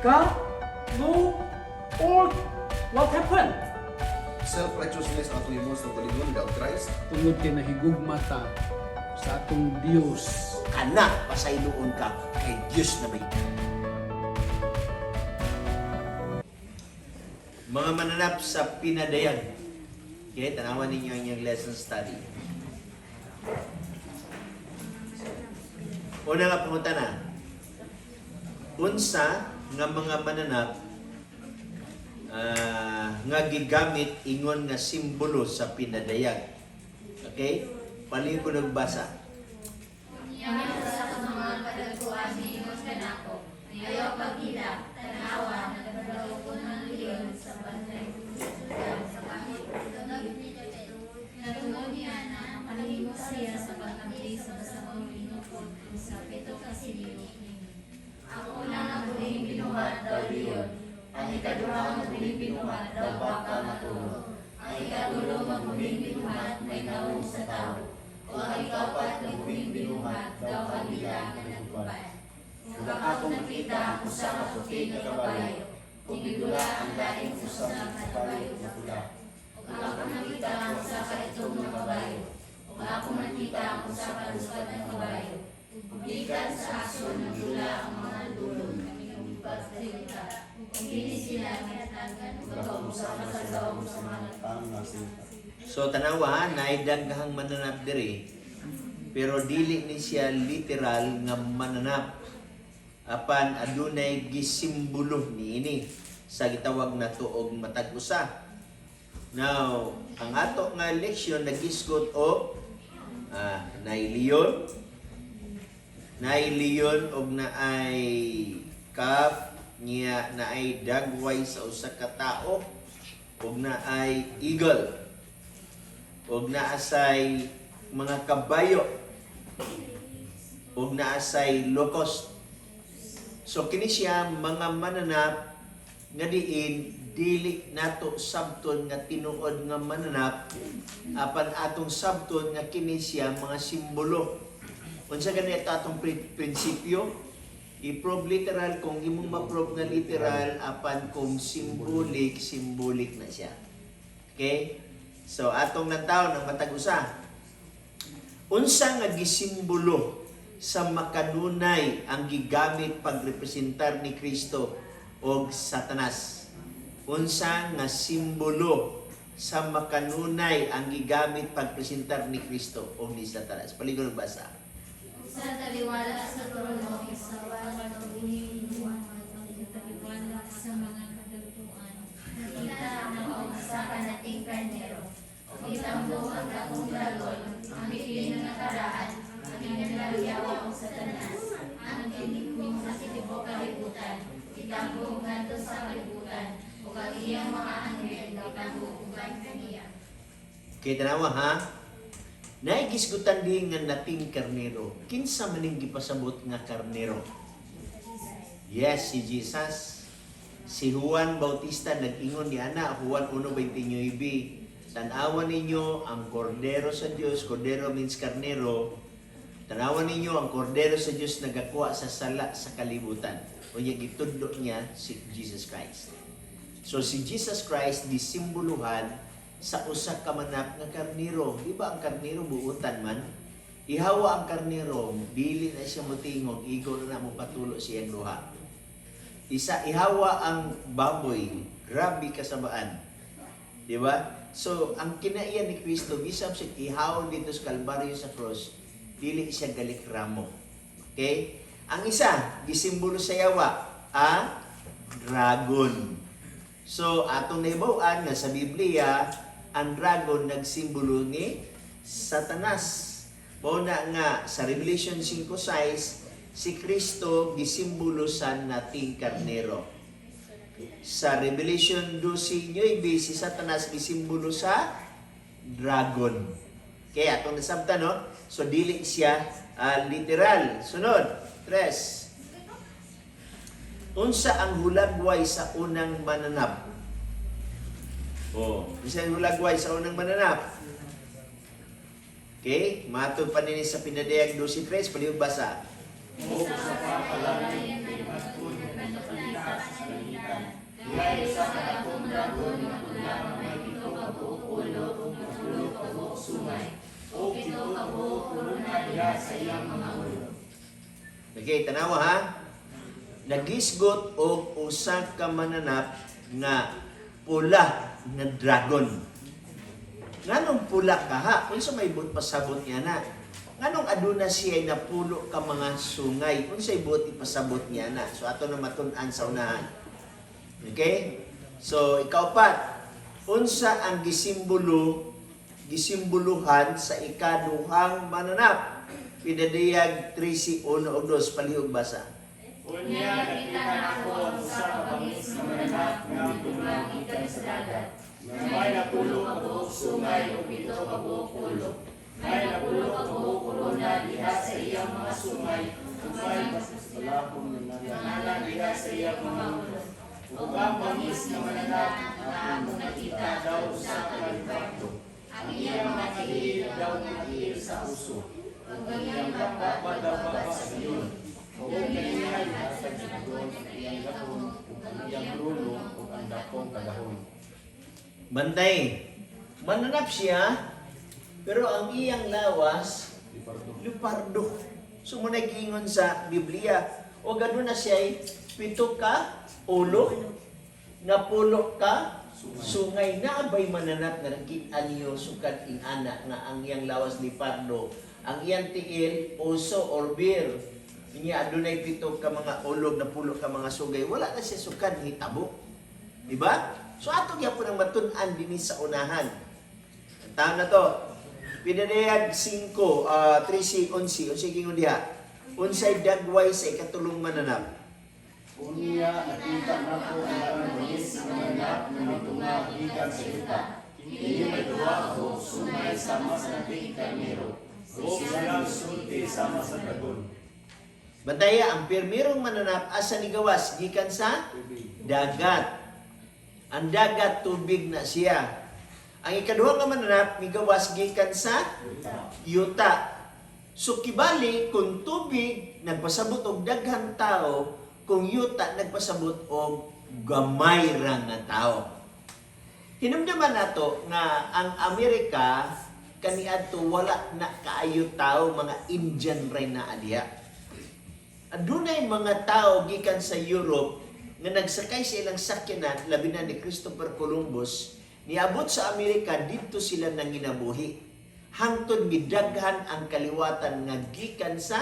God, Lord, or what happened? Self-righteousness ato himo sa kalingon without Christ. Tungod kay nahigugma ta sa atong Dios. Kana pasayloon ka kay Diyos na may. Mga mananap sa pinadayan. Okay, tanawan ninyo ang inyong lesson study. Una nga pumunta na. Unsa nga mga mananap nga gigamit ingon nga simbolo sa pinadayag. Okay? Paling ko nagbasa. Niya sa mga kadagkuan ni Ingos kanako, ayaw pagila, tanawa, nagdalaw ko ng liyon sa bantay sa kahit natungod niya na palihimos siya sa pagkamili sa basahong linukod sa pito kasilyo. Ako na ang huling binuhat daw liyon, ang ikaduha ang huling binuhat daw baka matulog, ang ikatulong ang huling binuhat may naong sa tao. O ang ikapat ng huling binuhat daw ang nila na nagubay. Kung akong nakita ang usa ka puti nga kabayo, kung idula ang daing usa ka kabayo na pula. Kung akong nakita ang usa ka itong nga kabayo, kung akong nakita ang usa ka lusad ng kabayo, publikan sa aso ng dula ang mga dulong na minumibag sa lita. Kung hindi sila minatagan, magkausa sa loob sa mga So tanawa naidaghang mananap diri pero dili ni siya literal nga mananap apan adunay gisimbolo niini sa gitawag na tuog matag usa. Now ang ato nga leksyon nagisgot og naay leon og naay calf niya naay dagway sa usa ka tawo og naay eagle og naasay mga kabayo og naasay locust. So kini siya mga mananap nga diin dili nato sabton nga tinuod nga mananap apan atong sabton nga kini siya mga simbolo. Unsa ganito atong prinsipyo? I-prove literal kung imong ma-prove nga literal apan kung symbolic na siya. Okay? So atong nantaw ng matag usa. Unsa nga gisimbolo sa makanunay ang gigamit pagrepresentar ni Kristo og Satanas? Unsa nga simbolo sa makanunay ang gigamit pagpresentar ni Kristo o ni Satanas? Paligon basa. sa taliwala sa trono, sa wala ng buhay-buhay, taliwala sa mga kadagpuan. Nakita na sa kanating karnero. Itambo ang dakong dragon, ang bitin ng nakaraan, ang inalagyawa ang Satanas, ang kinikming sa sitibo kalibutan, itambo nga sa kalibutan, o ang iyang mga anghel, itambo uban kaniya. Okay, tanawa ha? Naigisgutan din nga nating karnero. Kinsa maning gipasabot nga karnero? Yes, si Jesus. Si Juan Bautista nag-ingon ni ana, Juan 1:29. Tanawan ninyo ang kordero sa Dios. Kordero means karnero. Tanawan ninyo ang kordero sa Dios nagakuha sa sala sa kalibutan. O niya gitudlo niya si Jesus Christ. So si Jesus Christ disimboluhan sa usa ka manap nga karnero. Di ba ang karnero buutan man? Ihawa ang karnero, dili na siya motingog, igo na mo patulo siyang luha. Ihawa ang baboy, grabe kasabaan. Di ba? So, ang kinaiyan ni Kristo, bisag siya ihaw dito sa Kalbaryo sa cross, dili siya galikramo. Okay? Ang isa, gisimbolo sa yawa, dragon. So, atong naibawan nga sa Biblia, ang dragon nagsimbolo ni Satanas. Mauna nga sa Revelation 5:6, si Kristo gisimbolo sa nating karnero. Sa Revelation 12:9, si Satanas gisimbolo sa dragon. Kaya atong nasabtan, no? So dili siya literal. Sunod, 3. Unsa ang hulagway sa unang mananap? Unsa ang hulagway sa unang mananap? Okay, matod pa nini sa Pinadayag 12:3, palihog basa. Sa kapalayan na ito, Okay, tanawa ha. Nagisgot og usa ka mananap nga pula nga dragon. Nganong pula ka ha? Unsa may but pasabot niya na? Nganong aduna siya napulo ka mga sungay? Unsay but ipasabot niya na? So ato na matun-an sa unahan. Okay? So ikaw pat, unsa ang gisimboluhan sa ikaduhang mananap? Pinadiyag 13:1 o 2 palihog basa. Unya nakita na ako ang usa ka bangis nga mananap nga tumang gikan sa dagat. May napulo ka buok sungay ug pito ka buok ulo. May napulo ka buok korona diha sa iyang mga sungay. Ug may balakong nanana diha sa iyang mga ulo. Ug ang bangis nga mananap nga akong nakita daw usa ka libardo. Ang iyang mga tiil daw natiil sa uso. Ug ang iyang baba daw baba sa iyon. Ug ang iyang hatag sa doon ang iyang dahon ug ang iyang lulo ug ang dakong kadahon. Bantay, mananap siya, pero ang iyang lawas, lupardo. So mo nag-ingon sa Biblia, o gano'n na siya, pito ka ulo, napulo ka sungay. Naabay mananap nga nagkitaan niyo sukat inana nga ang iyang lawas lipardo, ang iyang tiil, oso or bear. Niya adunay pito ka mga ulog, napulo ka mga sugay. Wala na siya sukat hitabo. Diba? So ato gyapon ang matun-an dinhi sa unahan. Tama na to. Pinadayag 5, 13:11. Unsay gingon diha? Unsay dagway sa ikatulong mananap? Unya nakita na ko ang bangis nga mananap nga mitungag gikan sa yuta. Kini may duha o sungay sama sa dating karnero. O silang sulti sama sa dagon. Bantaya, ang pirmirong mananap asa ni gawas gikan sa dagat. Ang dagat tubig na siya. Ang ikaduha nga mananap migawas gikan sa yuta. So kibali kung tubig nagpasabot og daghang tao, kung yuta nagpasabot og gamay ra nga tao. Hinumdaman nato nga ang Amerika kaniadto wala na kaayo tao, mga Indian ray na adiya. Adunay mga tao gikan sa Europe nga nagsakay sa ilang sakyanan, labi na ni Christopher Columbus, niabot sa Amerika, dito sila nanginabuhi. Hangtod midaghan ang kaliwatan nga gikan sa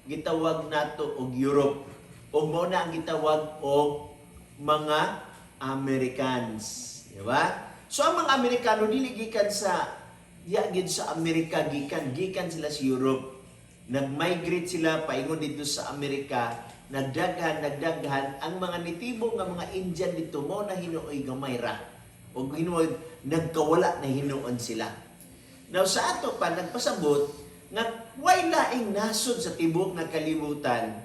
gitawag nato og Europe. O mao na ang gitawag og mga Americans. Diba? So ang mga Amerikano dili gikan sa gid sa Amerika, gikan sila sa Europe. Nag-migrate sila paingon dito sa Amerika. Nagdaghan ang mga nitibo nga mga Indian dito mo na hinuoy gamay ra o hinuoy nagkawala na hinuon sila. Now sa ato pa nagpasabot nga way laing nasod sa tibok nga kalibutan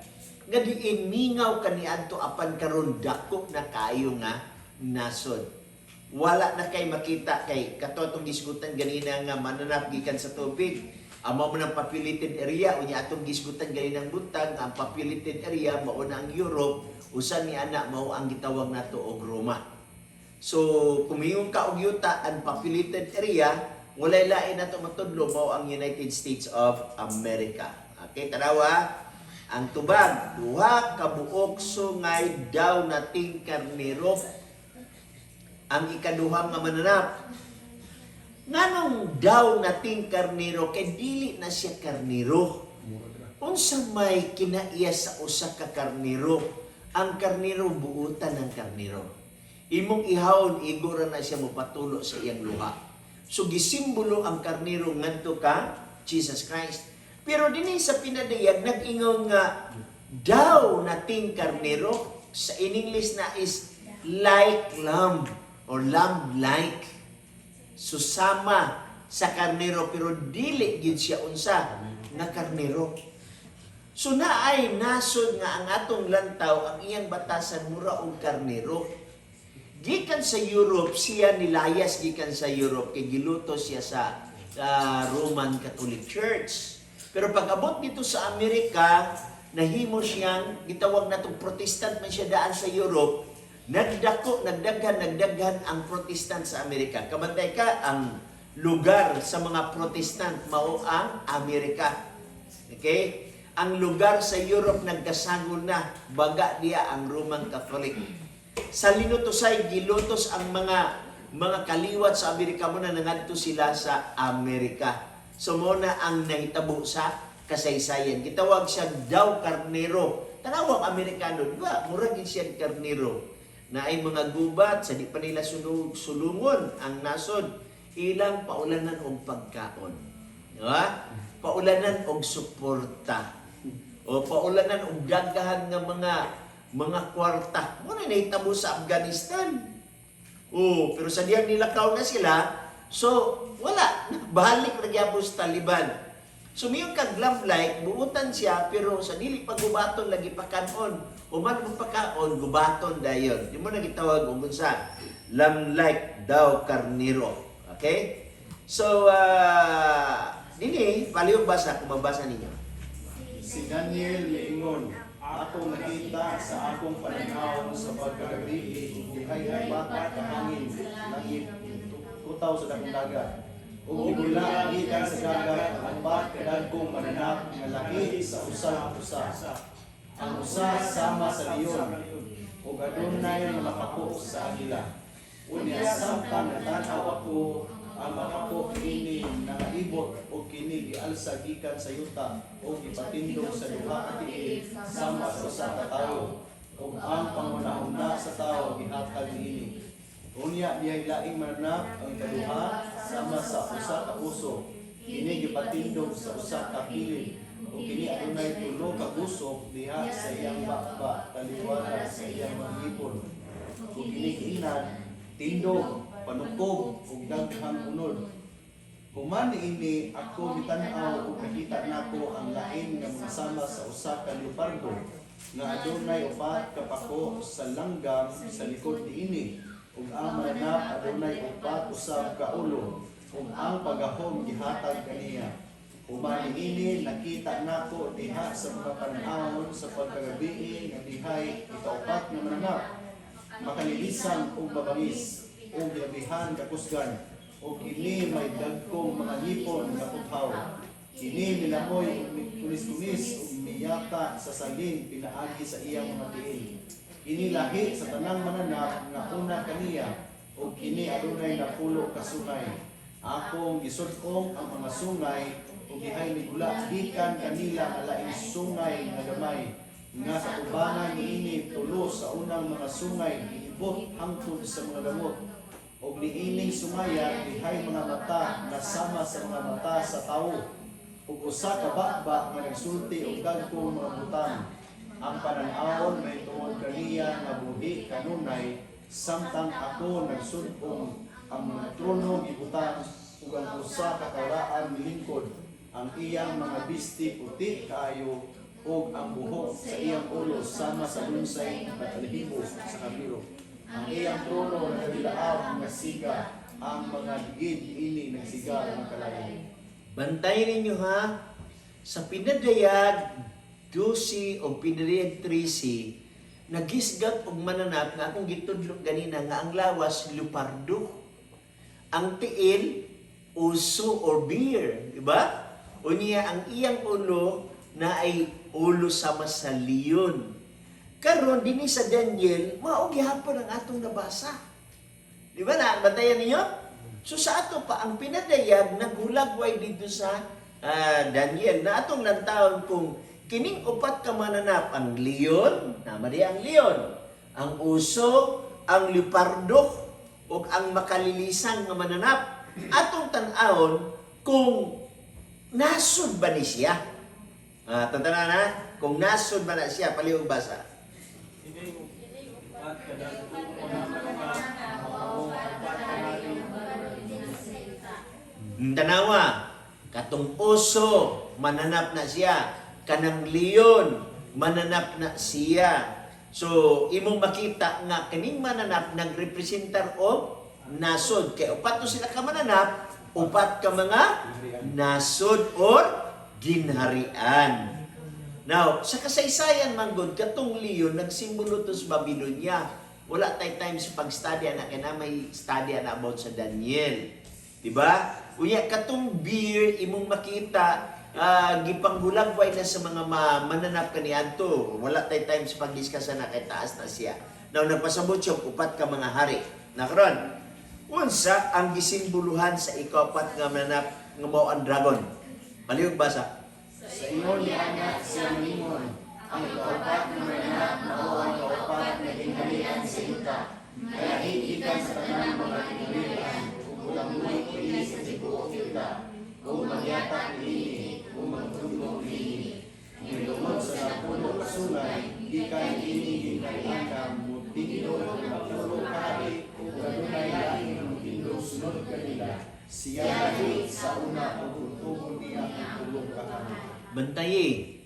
nga diin mingaw kaniadto apan karon dako na kayo nga nasod. Wala na kay makita kay katotong gisgutan ganina nga mananap gikan sa tubig. Amo man ang populated area unya atong gisgutan galinang buntag ang populated area mao na ang Europe usan ni ana mao ang gitawag nato og Roma. So kumingon ka og yuta ang populated area walay lain nato matudlo mao ang United States of America. Okay, tanawa ang tubag duha ka buok sungay daw nating karnero ang ikaduha nga mananap. Nganong daw nating karnero kay dili na siya karnero? Unsa may kinaiya sa usa ka karnero? Ang karnero buutan ng karnero. Imong ihawon igora na siya mopatulo sa iyang luha. So gisimbolo ang karnero ngadto ka Jesus Christ. Pero dinhi sa pinadayag nag-ingon nga daw nating karnero sa in English na is like lamb or lamb-like. Susama sa karnero pero dili gid siya unsa nga karnero. So naay nasod nga ang atong lantaw ang iyang batasan mura og karnero. Gikan sa Europe siya nilayas gikan sa Europe kay giluto siya sa Roman Catholic Church. Pero pag-abot dito sa Amerika nahimo siyang gitawag natong Protestant man siya daan sa Europe. Nagdaghan ang Protestant sa Amerika. Kabantay ka, ang lugar sa mga Protestant mao ang Amerika. Okay? ang lugar sa Europe nagkasagol na, baga diya ang Roman Catholic. Sa linutusay, gilutos ang mga kaliwat sa Amerika mo na nangadto sila sa Amerika. So mo na ang nahitabo sa kasaysayan. Gitawag siya daw karnero. Tanawang Amerikano, diba? Murag siya karnero. Na ay mga gubat, sa di pa nila sulungon ang nasod, ilang paulanan og pagkaon. Diba? Paulanan og suporta. O paulanan og daghan nga mga kwarta. Muna nahitabo sa Afghanistan. Pero sa diyang nilakaw na sila, so wala. Balik na gyapon sa Taliban. So mayong kag lamp-like, buutan siya, pero sa dili paggubaton lagi pakanon. Uman mo pakaon, gubaton dayon. Di mo nagitawag og unsa? Lamp-like daw karnero. Okay? So, dini, palihog basa, kung mabasa ninyo. Si Daniel miingon, ako nakita sa akong pananaw sa pagkagabi, dihay bata kahangin, langit, tutaw sa dakong dagat. Ug gibula gikan sa dagat ang upat kadagkong mananap nga lahi sa usa. Ang usa sama sa leon, ug adunay mga pako sa agila. Unya samtang natanaw ako ang makako kini nangaibot o kini gialsa gikan sa yuta o gipatindog sa duha ka tiil sama sa usa ka tawo ug ang pangunahuna sa tawo gihatag niini. Unya diyay laing mananap ang kaduha sama sa usa ka puso. Kini gipatindog sa usa ka kilid o kini adunay tulo ka pusok diha sa iyang bakba kaliwala sa iyang manghipon. O kini giinad tindog panukog ug daghang unod. Human ini ako mitan-aw ug nakita nako ang lain nga mga sama sa usa ka leopardo nga adunay upat ka pako sa langgam sa likod niini ug ang mananap adunay upat usab ka ulo ug ang pagahom gihatag kaniya. Human ini nakita nako diha sa mga panan-awon sa pagkagabi nga dihay ikaupat nga mananap makalilisan ug mabangis o gilabihan kakusgan o kini may dagkong mga lipon nga puthaw. Kini minamoy ug kunis-kunis ug miyata sa salin pinaagi sa iyang mga tiil. Kini lahi sa tanang mananap nga una kaniya o kini adunay napulo ka sungay. Akong gisud-ong ang mga sungay ug gihay migula gikan kanila nga laing sungay nga gamay. Nga sa ubangan niini tulo sa unang mga sungay giibot hangtod sa mga gamot. O niining sumaya dihay mga mata na sama sa mga mata sa tawo. Ug usa ka bakba nga nagsulti og dagkong mga butang. Ang panan-awon may tungod kaniya nga buhi kanunay samtang ako nagsud-ong ang mga trono gibutang ug ang usa ka karaan milingkod. Ang iyang mga bisti puti kaayo ug ang buhok sa iyang ulo sama sa lunsay na kalahibo sa kabiro. Ang iyang trono nagilaaw nga siga, ang mga digid ini nagsiga ng kalayo. Bantayan ninyo ha, sa pinadayag 12 o pinadayag 13, nagisgat og mananap nga akong gitudlok ganina nga ang lawas leopardo, ang tiil uso or bear, di ba? O niya ang iyang ulo na ay ulo sama sa leon. Karon dinhi sa Daniel, mao gihapon ang atong nabasa. Di ba na? Bantayan ninyo? So sa ato pa, ang pinadayag, naghulagway dito sa Daniel, na atong lantawon kung kining upat ka mananap, ang leon, namari ang leon, ang uso, ang leopardo, o ang makalilisan nga mananap, atong tan-awon kung nasud ba ni siya? Tantana na, kung nasud ba na siya, palihog basa. Tanawa, katong oso, mananap na siya. Kanang leon, mananap na siya. So, imong makita nga kining mananap nagrepresentar og nasod. Kaya upat to sila ka mananap, upat ka mga nasod or ginharian. Now, sa kasaysayan manggod, katong leon, nagsimbolo to sa Babylonia. Wala tayo time sa pag-study na, kaya na may study na about sa Daniel. Diba? Unya, katong bear, imong makita, gipanghulagway na sa mga mananap kaniadto. Wala tay time sa pagdiskasa na kay taas na siya. Now nagpasabot siya upat ka mga hari. Nakaron. Unsa ang gisimboluhan sa ikapat nga mananap nga mao ang dragon? Palihog basa. Sa ingon ni anak siya mingon, ang ikaapat na mananap mao ang ikaapat na ginharian sa yuta. Malahi gikan sa tanang mga ginharian, ug ang mulit kini sa tibuok yuta. Kung magyatak niini, kung magtugmog niini. Nilungod sa napuno sungay, gikan ini ginharian ka mutino ng napuno kahari, ug kanunay laing ng mutino sunod kanila. Siya lahi sa una pagtutugon niya ang tulong kaano. Bantayi,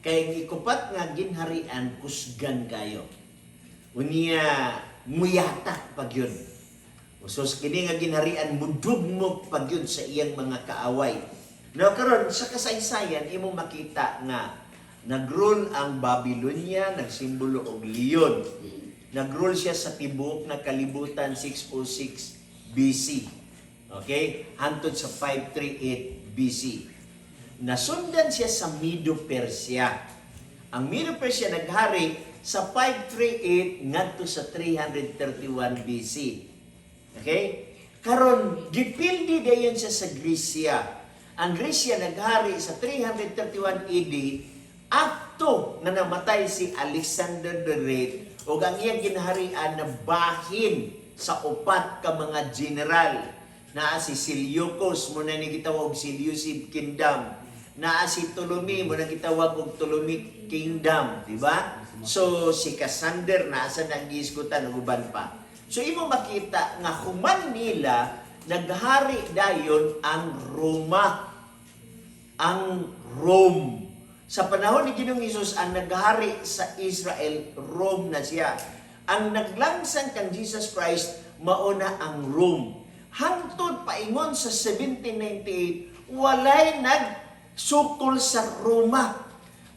kay ang ikupat nga ginharian kusgan kayo. Unya muyatak pag yun. Usos kini nga ginharian mudugmok pag yun sa iyang mga kaaway. Now karon sa kasaysayan imo makita nga nagrule ang Babylonia, nagsimbolo og leon. Nagrule siya sa tibuok na kalibutan 606 BC. Okay? Hantod sa 538 BC. Nasundan siya sa Medo Persia. Ang Medo Persia naghari sa 538 ngadto sa 331 BC. Okay? Karon gipildi dayon siya sa Gresya. Ang Gresya naghari sa 331 AD after nga namatay si Alexander the Great ug ang iyang ginharian na bahin sa upat ka mga general. Naa si Seleucus, muna ni gitawag Seleucid Kingdom. Naa si Ptolemy, muna gitawag og Ptolemaic Kingdom, di ba? So si Cassander naasa nang giisgutan og uban pa. So imo makita nga human nila naghari dayon ang Roma, ang Rome. Sa panahon ni Ginoong Hesus ang naghari sa Israel, Rome na siya. Ang naglangsang kang Jesus Christ mauna ang Rome. Hangtod paingon sa 1798, walay nagsukol sa Roma.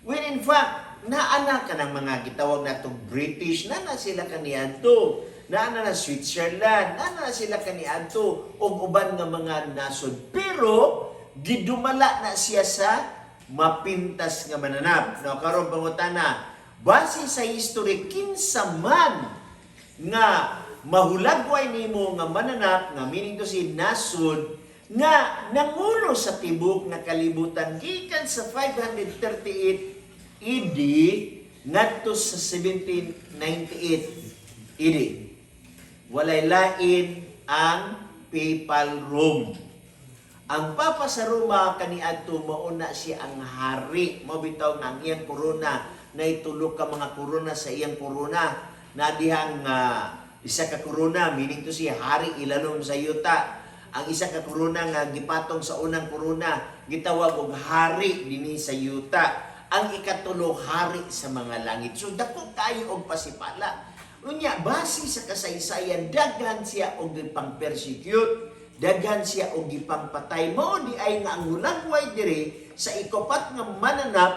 When in fact, naana ka ng mga gitawag na itong British, naana sila kaniadto, naana na Switzerland, naana na sila kaniadto, o uban nga mga nasod. Pero, gidumala na siya sa mapintas nga mananap. No, karon pangutana, base sa history, kinsa man nga mahulagway nimo nga mananap nga meaning to say nasod nga nangulo sa tibok na kalibutan gikan sa 538 AD ngadto sa 1798 AD. Walay lain ang Papal Rome. Ang Papa sa Roma kaniadto mauna siya ang hari. Mo bitaw nga ang iyang korona na itulok ka mga korona sa iyang korona na dihang isa ka korona, meaning to siya hari ilalom sa yuta. Ang isa ka korona nga gipatong sa unang korona, gitawag og hari dinhi sa yuta. Ang ikatulo hari sa mga langit. So dako kayo og pasipala. Unya base sa kasaysayan daghan siya og gipang-persecute, daghan siya og gipangpatay. Mao di ay nga ang hulagway diri sa ikapat nga mananap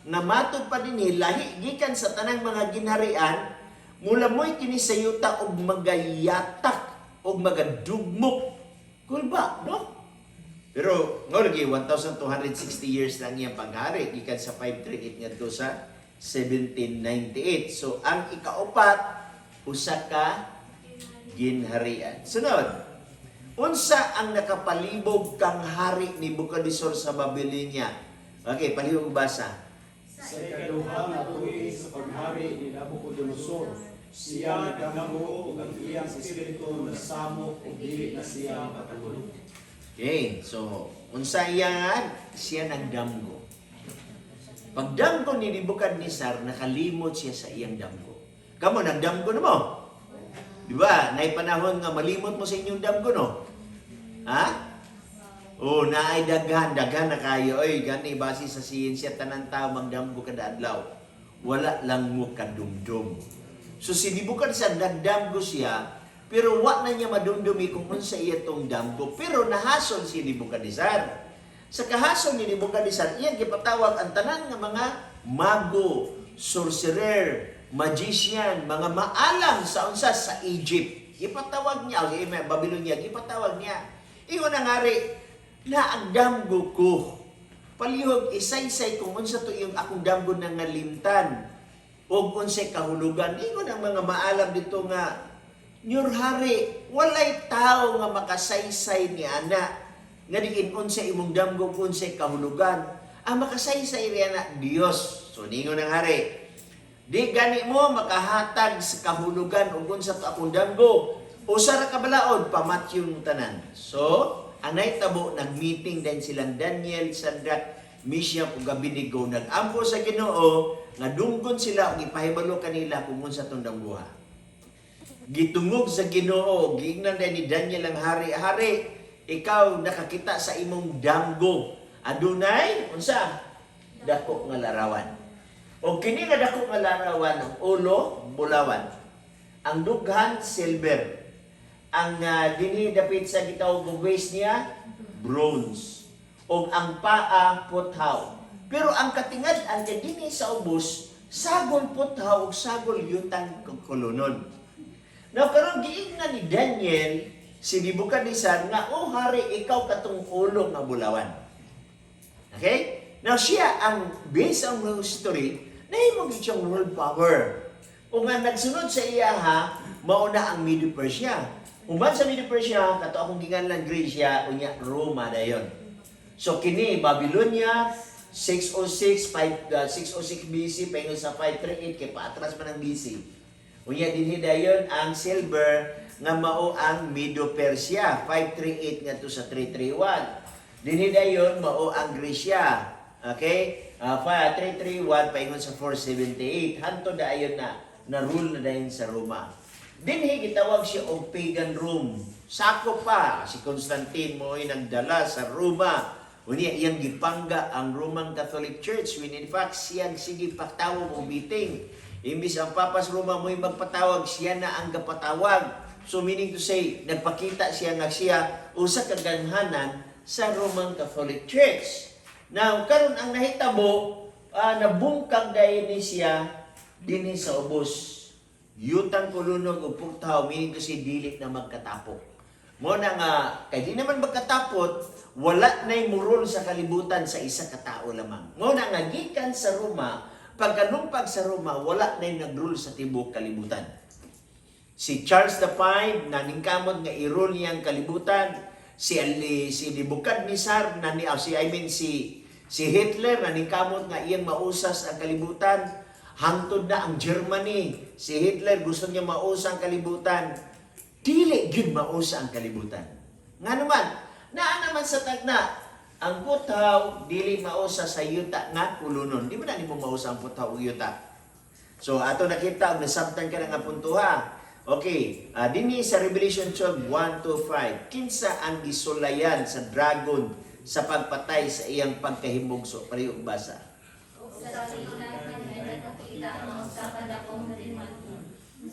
nga matud pa dinhi lahi gikan sa tanang mga ginharian. Mula mo'y kini sa yuta og magayatak og magadugmok. Cool ba, no? Pero ngorgi 1260 years lang iyang paghari gikan sa 538 ngadto sa 1798. So ang ikaupat usa ka ginharian. Sunod. Unsa ang nakapalibog kang hari ni Bukadnesar sa Babylonia? Okay, palihog basa. Sa ikaduha nga tuig sa paghari ni Nabucodonosor, siya nagdamgo ug ang iyang espiritu nasamo ug dili na siya matulog. Okay, so unsa yan? Siya nagdamgo. Pagdamgo ni Nebukadnezar, nakalimot siya sa iyang damgo. Kamo nagdamgo na mo? Di ba? Nay panahon nga malimot mo sa inyong damgo, no? Ha? Oh, naay daghan na kayo. Oy, gani base sa siyensya tanan tao magdamgo kada adlaw. Wala lang mo kadumdum. So si Nebukadnezar nagdamgo siya, pero wa na niya madumdumi kung unsa iya tong damgo. Pero nahasol si Nebukadnezar. Sa kahasol ni Nebukadnezar, iya gipatawag ang tanan nga mga mago, sorcerer, magician, mga maalam sa unsa sa Egypt. Gipatawag niya, Babylonia, gipatawag niya. Ingon na ngari, naagdamgo ko palihog isaysay kung unsa to yung akong damgo na nga limtan o unsay kahulugan. Ingon ang mga maalam dito nga, Your Hari, walay tao nga makasaysay ni ana nga diin unsay imong damgo unsay kahulugan. Ang makasaysay riya na Dios. So ningon ang Hari, di gani mo makahatag sa kahulugan ug unsa to akong damgo. Usa ra ka balaod pamatyon mo tanan. So, anay tabo nag-meeting din silang Daniel, Shadrach, Meshach ug Abednego, nag-ampo sa Ginoo nga dunggon sila ug ipahibalo kanila kung unsa tong damguha. Gitungog sa Ginoo, giingnan din ni Daniel ang hari, ikaw nakakita sa imong damgo. Adunay unsa? Dako nga larawan. O kini nga dako nga larawan ang ulo bulawan. Ang dughan silver. Ang dinhi dapit sa gitawag og waist niya bronze. O ang paa puthaw. Pero ang katingad-an kay dinhi sa ubos sagol puthaw ug sagol yutang kulunon. Now karon giingnan ni Daniel si Nebuchadnezzar nga o hari ikaw katong ulo nga bulawan. Okay? Now siya ang based on the history nahimo gyud siyang world power. O nga nagsunod sa iya mauna ang Medo Persia. Uban sa Medo Persia, kato akong ginganlan Grecia, unya Roma dayon. So kini Babylonia 606 BC paingon sa 538 kay paatras man ang BC. Unya dinhi dayon ang silver nga mao ang Medo Persia 538 ngadto sa 331. Dinhi dayon mao ang Grecia. Okay? 331 paingon sa 478. Hanto dayon na rule na dayon sa Roma. Dinhi gitawag siya og pagan Rome. Sakop pa si Constantine mo'y nagdala sa Roma. Unya iyang gipangga ang Roman Catholic Church when in fact siyang sige patawag o meeting. Imbis ang Papas Roma mo'y magpatawag, siya na ang gapatawag. So meaning to say, nagpakita siya nga siya usa ka ganhanan sa Roman Catholic Church. Now karon ang nahitabo nabungkag dayon ni siya dinhi sa ubos. Yutang kulunog o pugtaw, meaning to say, dili na magkatapok. Mo na nga, kaya di naman magkatapot, wala na'y murol sa kalibutan sa isa katao lamang. Mo na nga, gikan sa Roma, pagkalumpag sa Roma, wala na'y nag-rule sa tibok kalibutan. Si Charles V, naningkamot nga i-rule niyang kalibutan. Si Nebuchadnezzar, si Hitler, naningkamot nga iyang mausas ang kalibutan. Hangtod na ang Germany. Si Hitler gusto niya mausa ang kalibutan. Dili gyud mausa ang kalibutan. Nga naman, naa naman sa tagna, ang puthaw dili mausa sa yuta nga kulunon. Di ba na nimo mausa ang puthaw ug yuta? So ato nakita og nasabtan ka nga puntuha. Okay, dinhi sa Revelation 12:1-5, kinsa ang gisulayan sa dragon sa pagpatay sa iyang pagkahimugso? Pareho basa. Sa nakakita mo sa kadakong halimaton,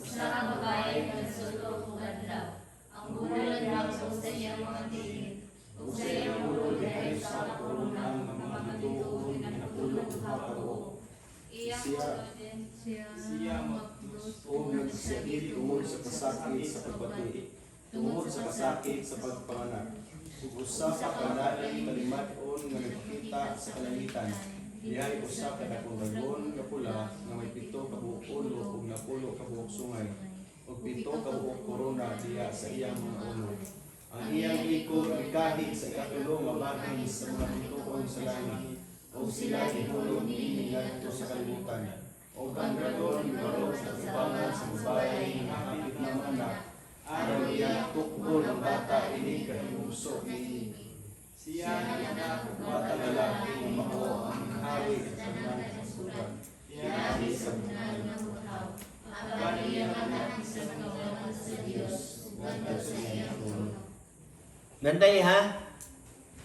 sa babae ng sulok ug adlaw, ang bulan lang sa iyang mga tingin, ug sa iyang ulo dahil sa kurunang mga bituon ng tulog hapo. Siya magdus o nagsagili tungod sa kasakit sa pagbati, tungod sa kasakit sa pagpanganak. Ug usa ka kalaing kalimaton nga nagkita sa kalangitan. Iya'y usa ka dakong dragon nga pula nga may 7 ka buok ulo ug 10 ka buok sungay ug 7 ka buok korona diya sa iyang mga ulo. Ang iyang ikog kahit sa ikatulo nga bagay sa mga bituon sa langit ug sila gihulog niini ngadto sa kalibutan. Ug ang dragon gibaro sa tubangan sa babae nga hapit na mga anak. Aron iya tukbo ng bata ini kahimugso ini. Siya na bata lalaki ng mako ang hari sa mga kasugan. Yan sa mga butaw. Ang iyang anak sa mga sa Dios. Ngadto sa iyang ulo. Nanday ha?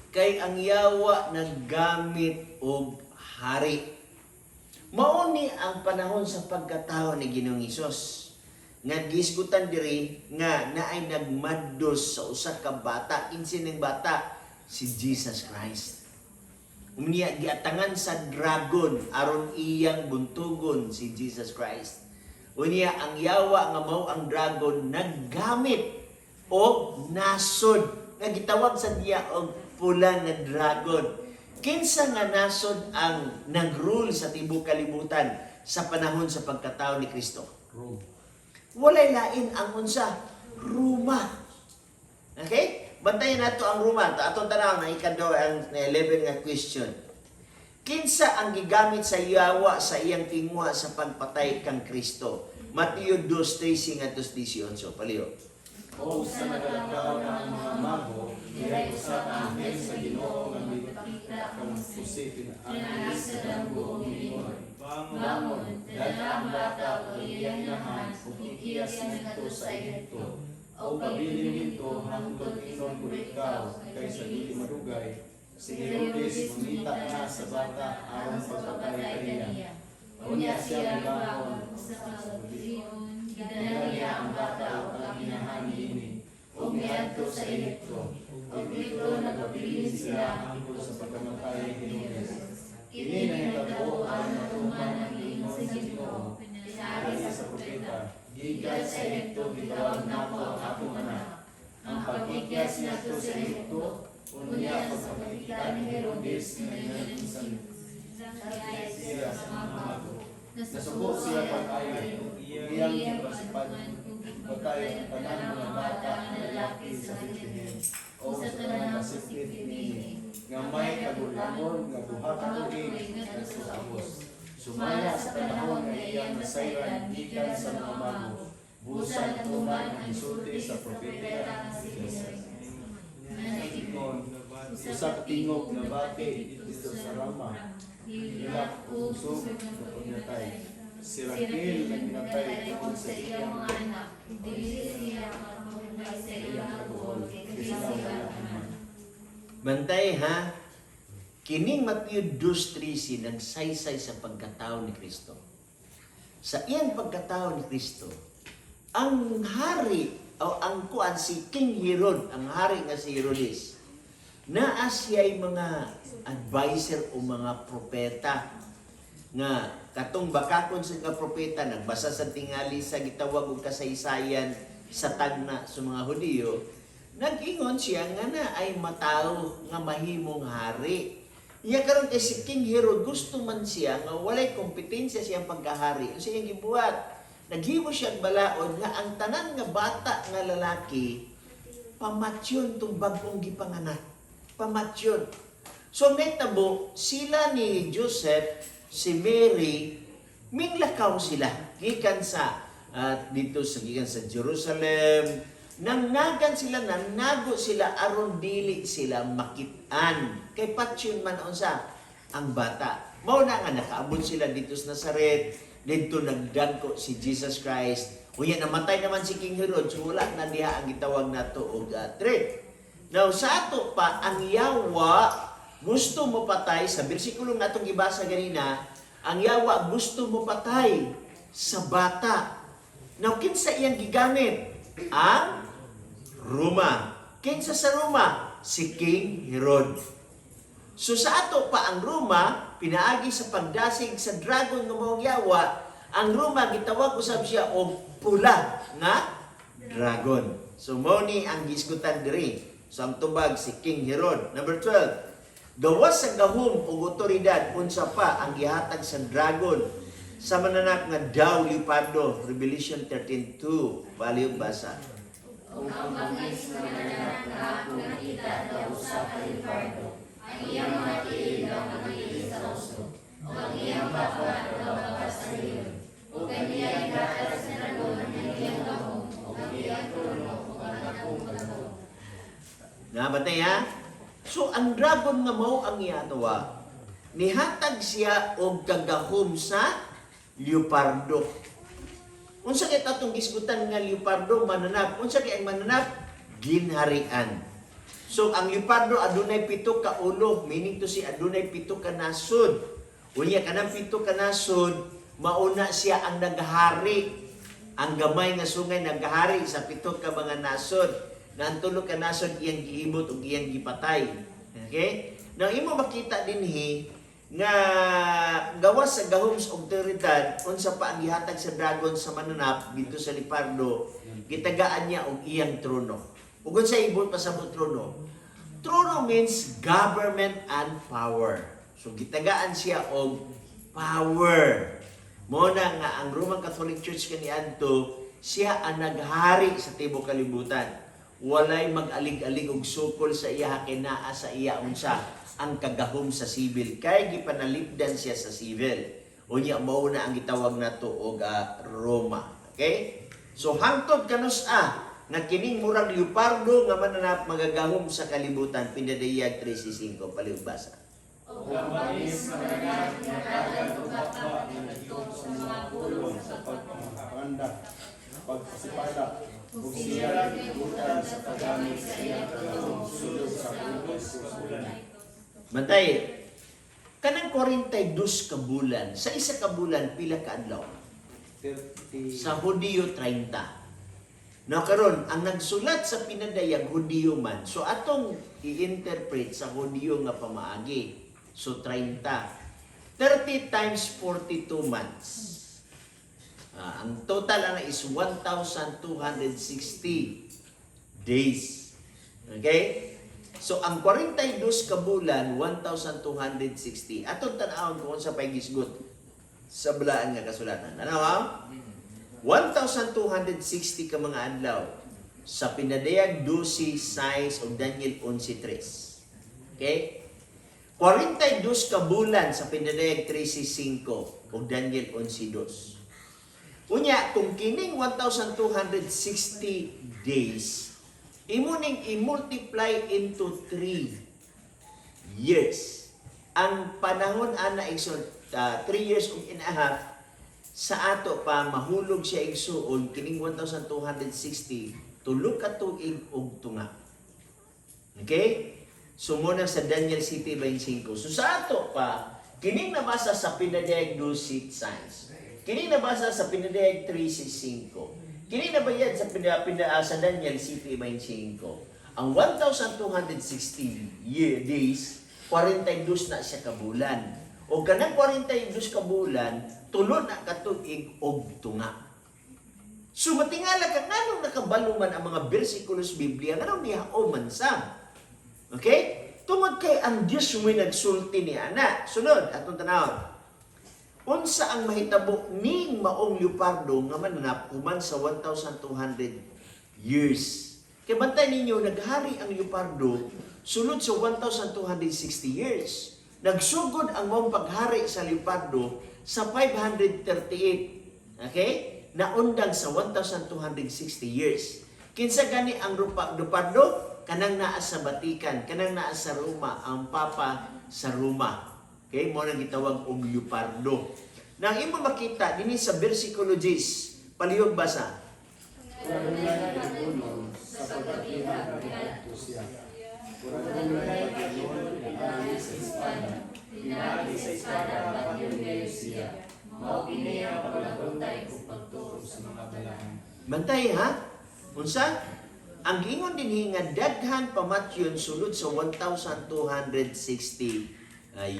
Kay ang yawa naggamit og hari. Mauni ang panahon sa pagkatao ni Ginoong Hesus. Nga gisgutan diri nga naay nagmaddos sa usa ka bata, kinsa ning bata si Jesus Christ. Unya giatangan sa dragon aron iyang buntugon si Jesus Christ. Unya ang yawa nga mao ang dragon naggamit og nasod nga gitawag sa diya og pula nga dragon. kinsa nga nasod ang nag-rule sa tibuok kalibutan sa panahon sa pagkatao ni Kristo? Rome. Walay lain ang unsa, Roma. Okay? Bantayan nato ang Roma. Atong tanaw na ikadaw ang 11 nga question. Kinsa ang gigamit sa yawa sa iyang tingwa sa pagpatay kang Kristo? Mateo 2:13 ngadto 18. Paliyo. O sa nagalakaw ng mga mago, diray usa ka anghel sa Ginoo nga mipakita kang pusipin ang sa damgo mingon. Bangon, dala ang bata o iyang nahan, ug ikiyas nito sa Ehipto. O pabilin nito hangtod inon ko ikaw, kaysa dili madugay. Si Herodes mangita na sa bata aron pagpatay kaniya. Unya siya mibangon sa pagpilion, gidala niya ang bata o ang inahan niini. O miadto sa Ehipto. Ug dito nagpabilin sila hangtod sa pagkamatay ni Herodes. Kini nahitabo ang matuman ng ingon sa Ginoo. Sinabi sa propeta, gikan sa Ehipto gitawag nako ang akong anak. Ang pagkikyas nato sa Ehipto, unya pagpapakita ni Herodes na inanin sa siya sa mga mago. Nasubo siya pag-ayon, iyang pasipad, patay ang tanan mga bata na lalaki sa Bethlehem, o sa tanan sa Bethlehem, nga may kagulamon nga duha ka tuig nga sa Agos. Sumaya sa panahon nga iyang nasayran gikan sa mga mago, busan tuman ang isulti sa propeta si Jesus. Usa ka tingog nga bati dito sa Rama, hilak usog na punyatay. Si Raquel na pinatay tungkol sa iyang mga anak, dili siya makapunay sa iyang kabuol, kaysa siya naman. Bantay ha. Kining Mateo 2:13 nagsaysay sa pagkatao ni Kristo. Sa iyang pagkatao ni Kristo, ang hari o ang kuan si King Herod, ang hari nga si Herodes, naa siya'y mga advisor o mga propeta nga katong bakakon sa nga propeta nagbasa sa tingali sa gitawag og kasaysayan sa tagna sa mga Hudiyo, nag-ingon siya nga na ay mataw nga mahimong hari. Iya karon kay si King Herod gusto man siya nga walay kompetensya siyang pagkahari. Unsa iyang gibuhat? Naghimo siya balaod nga ang tanan nga bata nga lalaki pamatyon tong bag-ong gipanganak. Pamatyon. So netabo sila ni Joseph, si Mary, minglakaw sila gikan sa dito sa gikan sa Jerusalem. Nangnagan sila, nangnago sila aron dili sila makitaan. Kay patyon man unsa ang bata. Mao na nga nakaabot sila dito sa Nazaret, dito nagdagko si Jesus Christ. Unya namatay naman si King Herod, so wala na diha ang gitawag nato og threat. Now sa ato pa ang yawa gusto mo patay sa bersikulo natong gibasa ganina, ang yawa gusto mo patay sa bata. Now kinsa iyang gigamit? Ang Roma. Kinsa sa Roma? Si King Herod. So sa ato pa ang Roma, pinaagi sa pagdasig sa dragon nga maong yawa, ang Roma gitawag usab siya og pula nga dragon. So mao ni ang gisgutan diri. So ang tubag si King Herod. Number 12. Gawas sa gahom ug otoridad unsa pa ang gihatag sa dragon sa mananak nga daw lipardo. Revelation 13:2. Baliw basa. Kung ang bangis na mananak na ako nakita daw sa kalipardo, ang iyang mga tiil daw magiging sa uso, o ang iyang baka daw magkasaliyon, o kaniya igatas na dragon ang iyang gahom, o ang iyang trono, o ang akong gahom. Nabatay ha? So ang dragon nga mao ang iyatawa, nihatag siya og kagahom sa leopardo. Unsa kay tatong gisgutan nga leopardo mananap? Unsa kay ang mananap? Ginharian. So ang leopardo adunay 7 ka ulo, meaning to si adunay 7 ka nasod. Unya kanang 7 ka nasod, mauna siya ang naghari. Ang gamay nga sungay naghari sa 7 ka mga nasod. Na ang 3 ka nasod iyang giibot ug iyang gipatay. Okay? Now imo makita dinhi nga gawas sa gahom sa otoridad unsa pa ang gihatag sa dragon sa mananap dito sa leopardo, gitagaan niya og iyang trono. Ug unsa ibot pa sa trono? Trono means government and power. So gitagaan siya og power. Mo na nga ang Roman Catholic Church kaniadto, siya ang naghari sa tibuok kalibutan. Walay mag-alig-alig og sukol sa iya kinaa sa iya unsa ang kagahom sa sibil kay gipanalipdan siya sa sibil. Unya mao na ang gitawag nato og Roma. Okay? So hangtod kanus nga kining murag leopardo nga mananap magagahom sa kalibutan pinadayag 13:5 paligbasa. O langis mananap nga dagat o gapa nga nagtutok sa mga pulong sa pagpamahanda, pagpasipada, ug siya gibutan sa paggamit sa iyang kagahom sulod sa pulong sa bulan. Bantay, kanang 42 ka bulan, sa isa ka bulan pila ka adlaw? 30. Sa Hudiyo 30. Now karon ang nagsulat sa pinadayag Hudiyo man. So atong i-interpret sa Hudiyo nga pamaagi. So 30. 30 times 42 months. Ang total ana is 1,260 days. Okay? So ang 42 ka bulan 1,260. Atong tan-awon kung sa paygisgot sa belaan nga kasulatan. Ano ha? 1,260 ka mga adlaw sa pinadayag 12 size of Daniel 11:3. Okay? 42 ka bulan sa pinadayag 13:5 of Daniel 11:2. Unya, kung kining 1,260 days, imo ning i-multiply into 3 years. Ang panahon ana 3 years and a half sa ato pa mahulog siya igsuon kining 1,260 tulo ka tuig og tunga. Okay? So muna sa Daniel City 25. So sa ato pa kining nabasa sa pinadayag 12 signs. Kining nabasa sa pinadayag 3:5. Kining nabayad sa sa Daniel City 25. Ang 1,260 days 42 na siya ka bulan. O kanang 42 ka bulan, tulo na katuig og tunga. So matingala ka nganong nakabaluman ang mga bersikulos Biblia nganong nihao man sam. Okay? Tungod kay ang Dios mo nagsulti ni ana. Sunod atong tanawon. Unsa ang mahitabo ning maong leopardo nga mananap human sa 1,200 years. Kay bantay ninyo naghari ang leopardo sulod sa 1,260 years. Nagsugod ang mong paghari sa leopardo sa 538. Okay? Naundang sa 1,260 years. Kinsa gani ang leopardo? Kanang naa sa Batikan, kanang naa sa Roma, ang Papa sa Roma. Okay? Mo nang gitawag og leopardo. Nang imo makita dinhi sa versikulo 10, palihog basa. Sa pagkakihan ng siya. Pinagi sa espada bagyo ngayon siya. Mao kini ang paglaguntay kung pagtuon sa mga balahan. Bantay ha? Unsa? Ang gingon dinhi nga daghan pamatyon sulod sa 1,260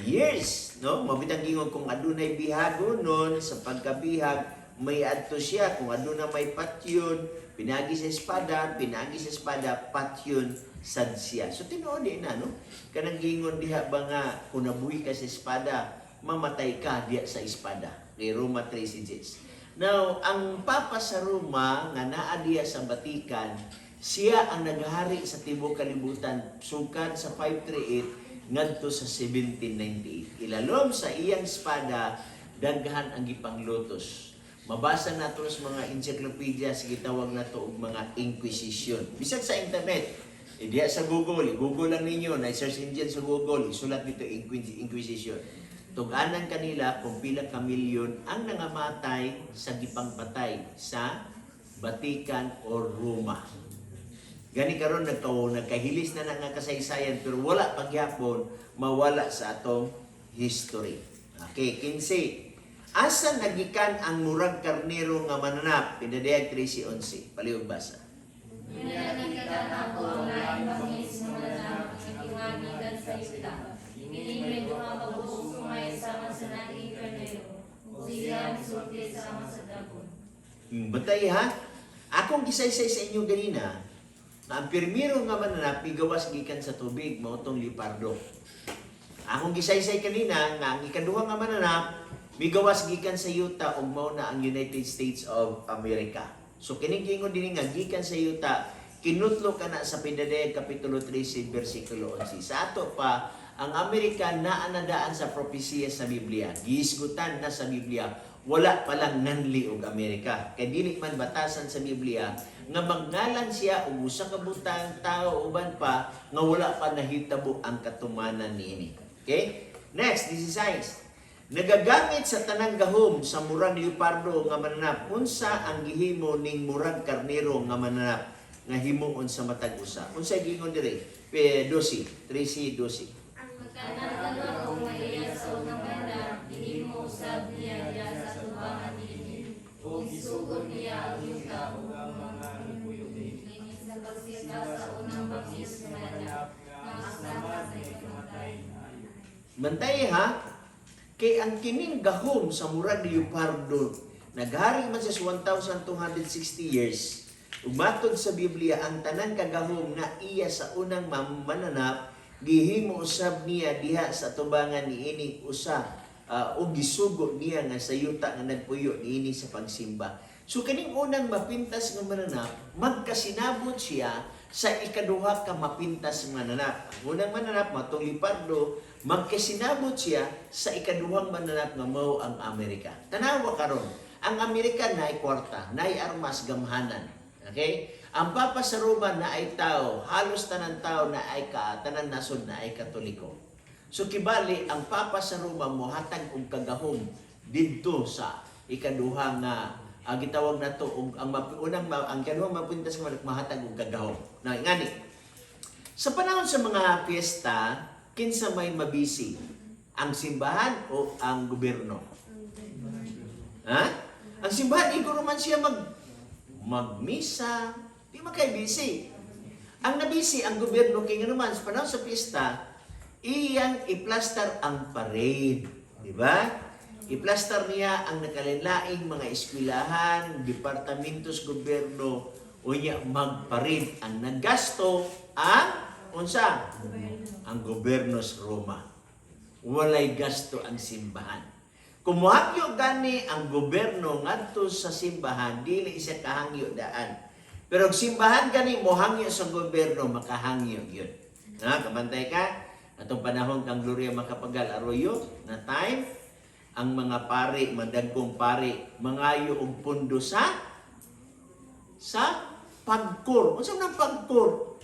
years, no? Mabitang gingon kung adunay bihagonon sa pagkabihag may adto siya kung aduna may patyon, pinagi sa espada, patyon sad siya. So tinuod na no? Kanang gingon diha ba nga kung nabuhi ka sa espada, mamatay ka diha sa espada. Kay Roma 3:6. Now, ang Papa sa Roma nga naa diha sa Batikan, siya ang naghari sa tibuok kalibutan sukad sa 538 ngadto sa 1798. Ilalom sa iyang espada daghan ang gipanglutos. Mabasa nato sa mga encyclopedia sa gitawag nato og mga Inquisition. Bisag sa internet, diya sa Google, i-Google lang ninyo, na search engine sa Google, isulat dito Inquisition. Tug-anan kanila kung pila ka milyon ang nangamatay sa gipangpatay sa Batikan o Roma. Gani karon nagkahilis na nga kasaysayan pero wala pagyapon mawala sa atong history. Okay, 15. Asa nagikan ang murag karnero nga mananap? Pinadayag 13:11. Palihog basa. Pinanagikan ako ang laing bangis mo na nakikinganigan sa yuta. Inimay duha ka buok sungay sama sa naing karnero. O siya misulti sama sa dagon. Batay ha? Akong gisaysay sa inyo ganina, Na ang pirmiro nga mananap migawas gikan sa tubig mao tong leopardo. Akong gisaysay kanina nga ang ikaduha nga mananap migawas gikan sa yuta ug mao na ang United States of America. So kining gingon dinhi nga gikan sa yuta kinutlo kana sa Pindadayag kapitulo 13 bersikulo 11. Sa ato pa ang Amerika naa nadaan sa propesiya sa Biblia. Gihisgutan na sa Biblia. Wala palang nanli og Amerika. Kay dili man batasan sa Biblia nga magngalan siya og usa ka butang tao uban pa nga wala pa nahitabo ang katumanan niini. Okay? Next, 16. Nagagamit sa tanang gahom sa murag leopardo nga mananap unsa ang gihimo ning murag karnero nga mananap nga himuon sa matag usa. Unsa gingon diri? 12, 13:12. Kanang kung maiya sa unang banda, gihimo usab niya diya sa tubangan niini, o gisugod niya ang yuta o ang mga nagpuyo niini sa pagsimba sa unang bangis nga mananap, nga asama sa ikamatay na ayo. Bantay ha, kay ang kining gahom sa murag leopardo naghari man sa 1,260 years. Umatod sa Biblia ang tanan kagahom na iya sa unang mananap gihimo usab niya diha sa tubangan niini usa o gisugo niya nga sa yuta nga nagpuyo niini sa pagsimba. So kaning unang mapintas nga mananap magkasinabot siya sa ikaduha ka mapintas nga mananap. Ang unang mananap matong leopardo magkasinabot siya sa ikaduhang mananap nga mao ang Amerika. Tanawa karon, ang Amerika naay kwarta, naay armas gamhanan. Okay? Ang Papa sa Roma na ay tao, halos tanan tao na ay tanan nasod na ay Katoliko. So kibali ang Papa sa Roma mohatag og kagahom didto sa ikaduha nga gitawag nato og ang kaduhang mapintas nga mahatag og kagahom. Na ngani. Sa panahon sa mga piyesta, kinsa may mabisi? Ang simbahan o ang gobyerno? Ha? Ang simbahan iguro man siya magmisa, di makay-busy. Ang nabisi ang gobyerno kay nga naman sa panahon sa pista, iyang iplastar ang parade, di ba? Iplastar niya ang nakalinlaing mga eskwelahan, departamentos gobyerno o niya magparade. Ang naggasto ang unsa? Ang gobyerno sa Roma. Walay gasto ang simbahan. Kumuhangyo gani ang gobyerno ngadto sa simbahan dili siya kahangyo daan. Pero ang simbahan gani mohangyo sa gobyerno makahangyo gyud. Na kabantay ka atong panahon kang Gloria Macapagal Arroyo na time ang mga pari, madagkong pari mangayo og pundo sa pagkur. Unsa nang pagkur?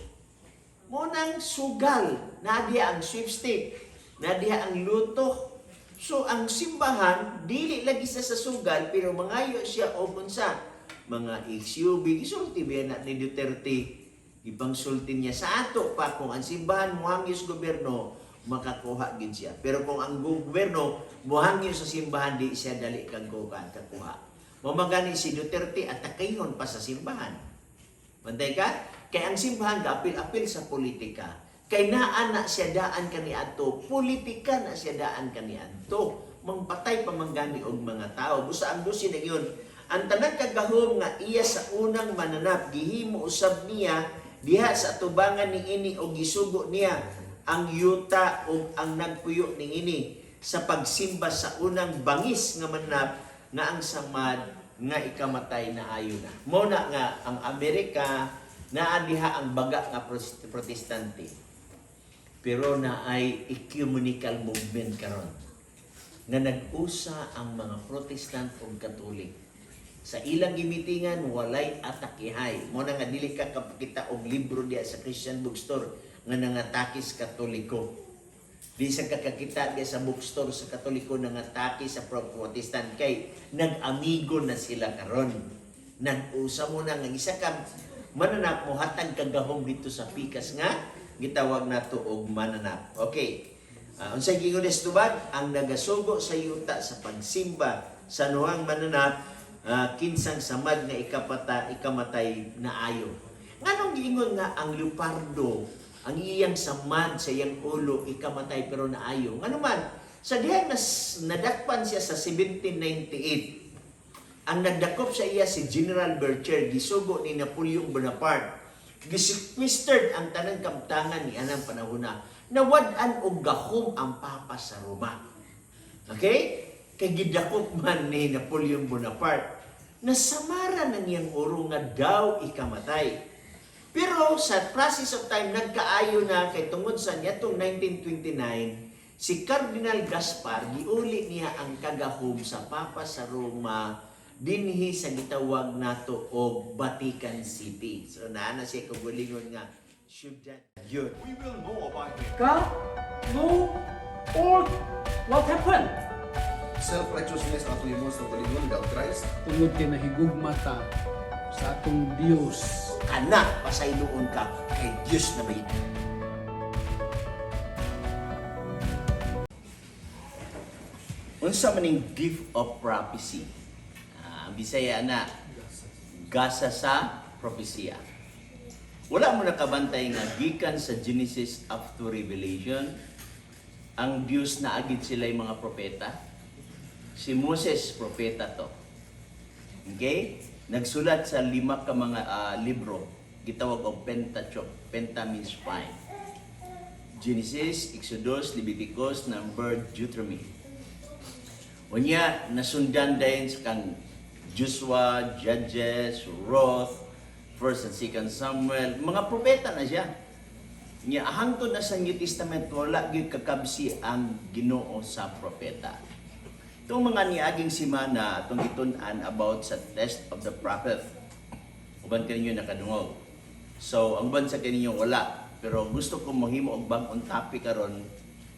Mo nang sugal, na diha ang sweepstake, na diha ang luto. So ang simbahan dili lagi sa sugal pero mangayo siya og unsa mga SUV gisulti ba na ni Duterte ipangsulti niya sa ato pa kung ang simbahan mohangyo sa gobyerno makakuha gid siya pero kung ang gobyerno mohangyo sa simbahan di siya dali kang kakuha. Mamagani si Duterte atakayhon pa sa simbahan. Bantay ka kay ang simbahan gaapil-apil sa politika. Kay naa na siya daan kaniadto, politika na siya daan kaniadto. Mangpatay pamanggani og mga tao. Busa ang dusi na yun. Ang tanang kagahom nga iya sa unang mananap, gihimo usab niya, diha sa tubangan ni ini o gisugo niya ang yuta o ang nagpuyo ni ini sa pagsimba sa unang bangis nga mananap nga ang samad nga ikamatay na ayo na. Muna nga ang Amerika naa diha ang baga nga protestante. Pero na ay ecumenical movement karon nga nag-usa ang mga Protestant ug Katolik. Sa ilang gimitingan walay atakihay. Mo na nga dili ka kapakita og libro diya sa Christian bookstore nga nangatakis Katoliko. Di sa kakakita diya sa bookstore sa Katoliko nangataki sa Protestant kay nag-amigo na sila karon. Nag-usa mo na nga isa ka mananap mo hatag kagahom dito sa pikas nga gitawag nato og mananap. Okay. Unsay gingon des tubag ang nagasugo sa yuta sa pagsimba sa nuhang mananap kinsang samad nga ikamatay na ayo. Nganong giingon nga ang leopardo ang iyang samad sa iyang ulo ikamatay pero naayo. Ngano man sa diha nadakpan siya sa 1798. Ang nagdakop sa iya si General Bercher gisugo ni Napoleon Bonaparte. gisequestered ang tanang kabtangan ni anang panahon na nawad-an og gahom ang Papa sa Roma. Okay? Kay gidakop man ni Napoleon Bonaparte nasamara na niyang oro nga daw ikamatay. Pero sa process of time, nagkaayo na kay tungod sa niyatong 1929, si Cardinal Gaspar, giuli niya ang kagahom sa Papa sa Roma dinhi sa gitawag nato og Vatican City. So naana siya kagulingon nga syudad yun. We will know about him. God, no, or what happened? Self-righteousness ato yung sa kalingon without Christ. Tungod kay nahigugmata sa atong Dios. Kana pasayloon ka kay Diyos na may unsa maning gift of prophecy. Ang Bisaya na gasa sa propesya. Wala mo nakabantay nga gikan sa Genesis up to Revelation ang Dios na agid sila yung mga propeta. Si Moses propeta to. Okay? Nagsulat sa 5 ka mga libro, gitawag og Pentateuch. Penta means 5. Genesis, Exodus, Leviticus, Number, Deuteronomy. Unya nasundan dayon sa kang Joshua, Judges, Ruth, 1 and 2 Samuel, mga propeta na siya. Nya hangtod na sa New Testament wala gyud kakabsi ang Ginoo sa propeta. Itong mga niaging simana atong itun-an about sa test of the prophet. Uban kaninyo nakadungog. So ang uban sa kaninyo wala, pero gusto ko mahimo og bag-on topic karon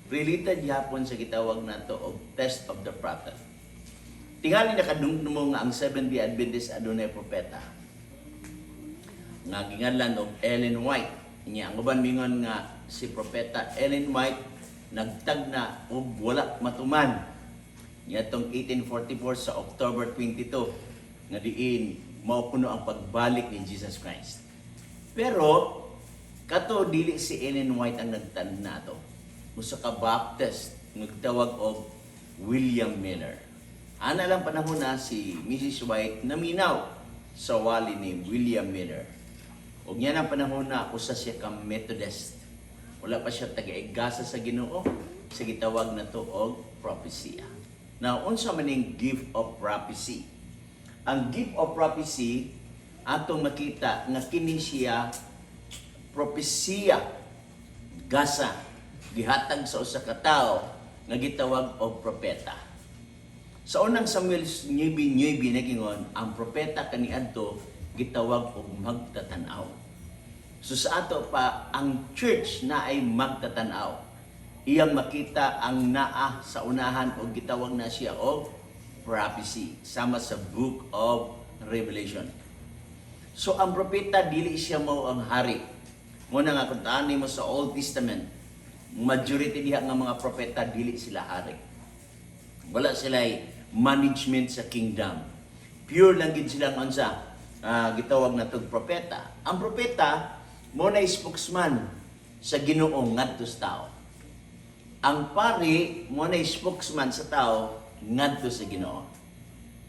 related yapon sa gitawag nato og test of the prophet. Tingali nakadungdung nga ang Seventh-day Adventist adunay propeta. Nga ginganlan og Ellen White. Inya ang uban mingon nga si propeta Ellen White nagtagna og wala matuman. Yatong 1844 sa October 22 nga diin maupuno ang pagbalik ni Jesus Christ. Pero kato dili si Ellen White ang nagtan nato. Usa ka Baptist nagtawag og William Miller. Ana lang panahon na si Mrs. White naminaw sa wali ni William Miller. Og niya ang panahon na usa siya ka Methodist. Wala pa siya taga-igasa sa Ginoo sa gitawag na to og propesya. Now, unsa maning gift of prophecy? Ang gift of prophecy atong makita nga kini siya propesya gasa gihatag sa usa ka tawo nga gitawag og propeta. Sa unang Samuel 9:9 nagingon ang propeta kaniadto gitawag og magtatanaw. So sa ato pa ang church na ay magtatanaw. Iyang makita ang naa sa unahan o gitawag na siya og prophecy sama sa Book of Revelation. So ang propeta dili siya mao ang hari. Muna nga kung taani mo sa Old Testament, majority diha nga mga propeta dili sila hari. Wala sila management sa kingdom. Pure lang gid sila unsa gitawag na tog propeta. Ang propeta mo na spokesman sa Ginoo ngadto sa tao. Ang pari mo na spokesman sa tao ngadto sa Ginoo.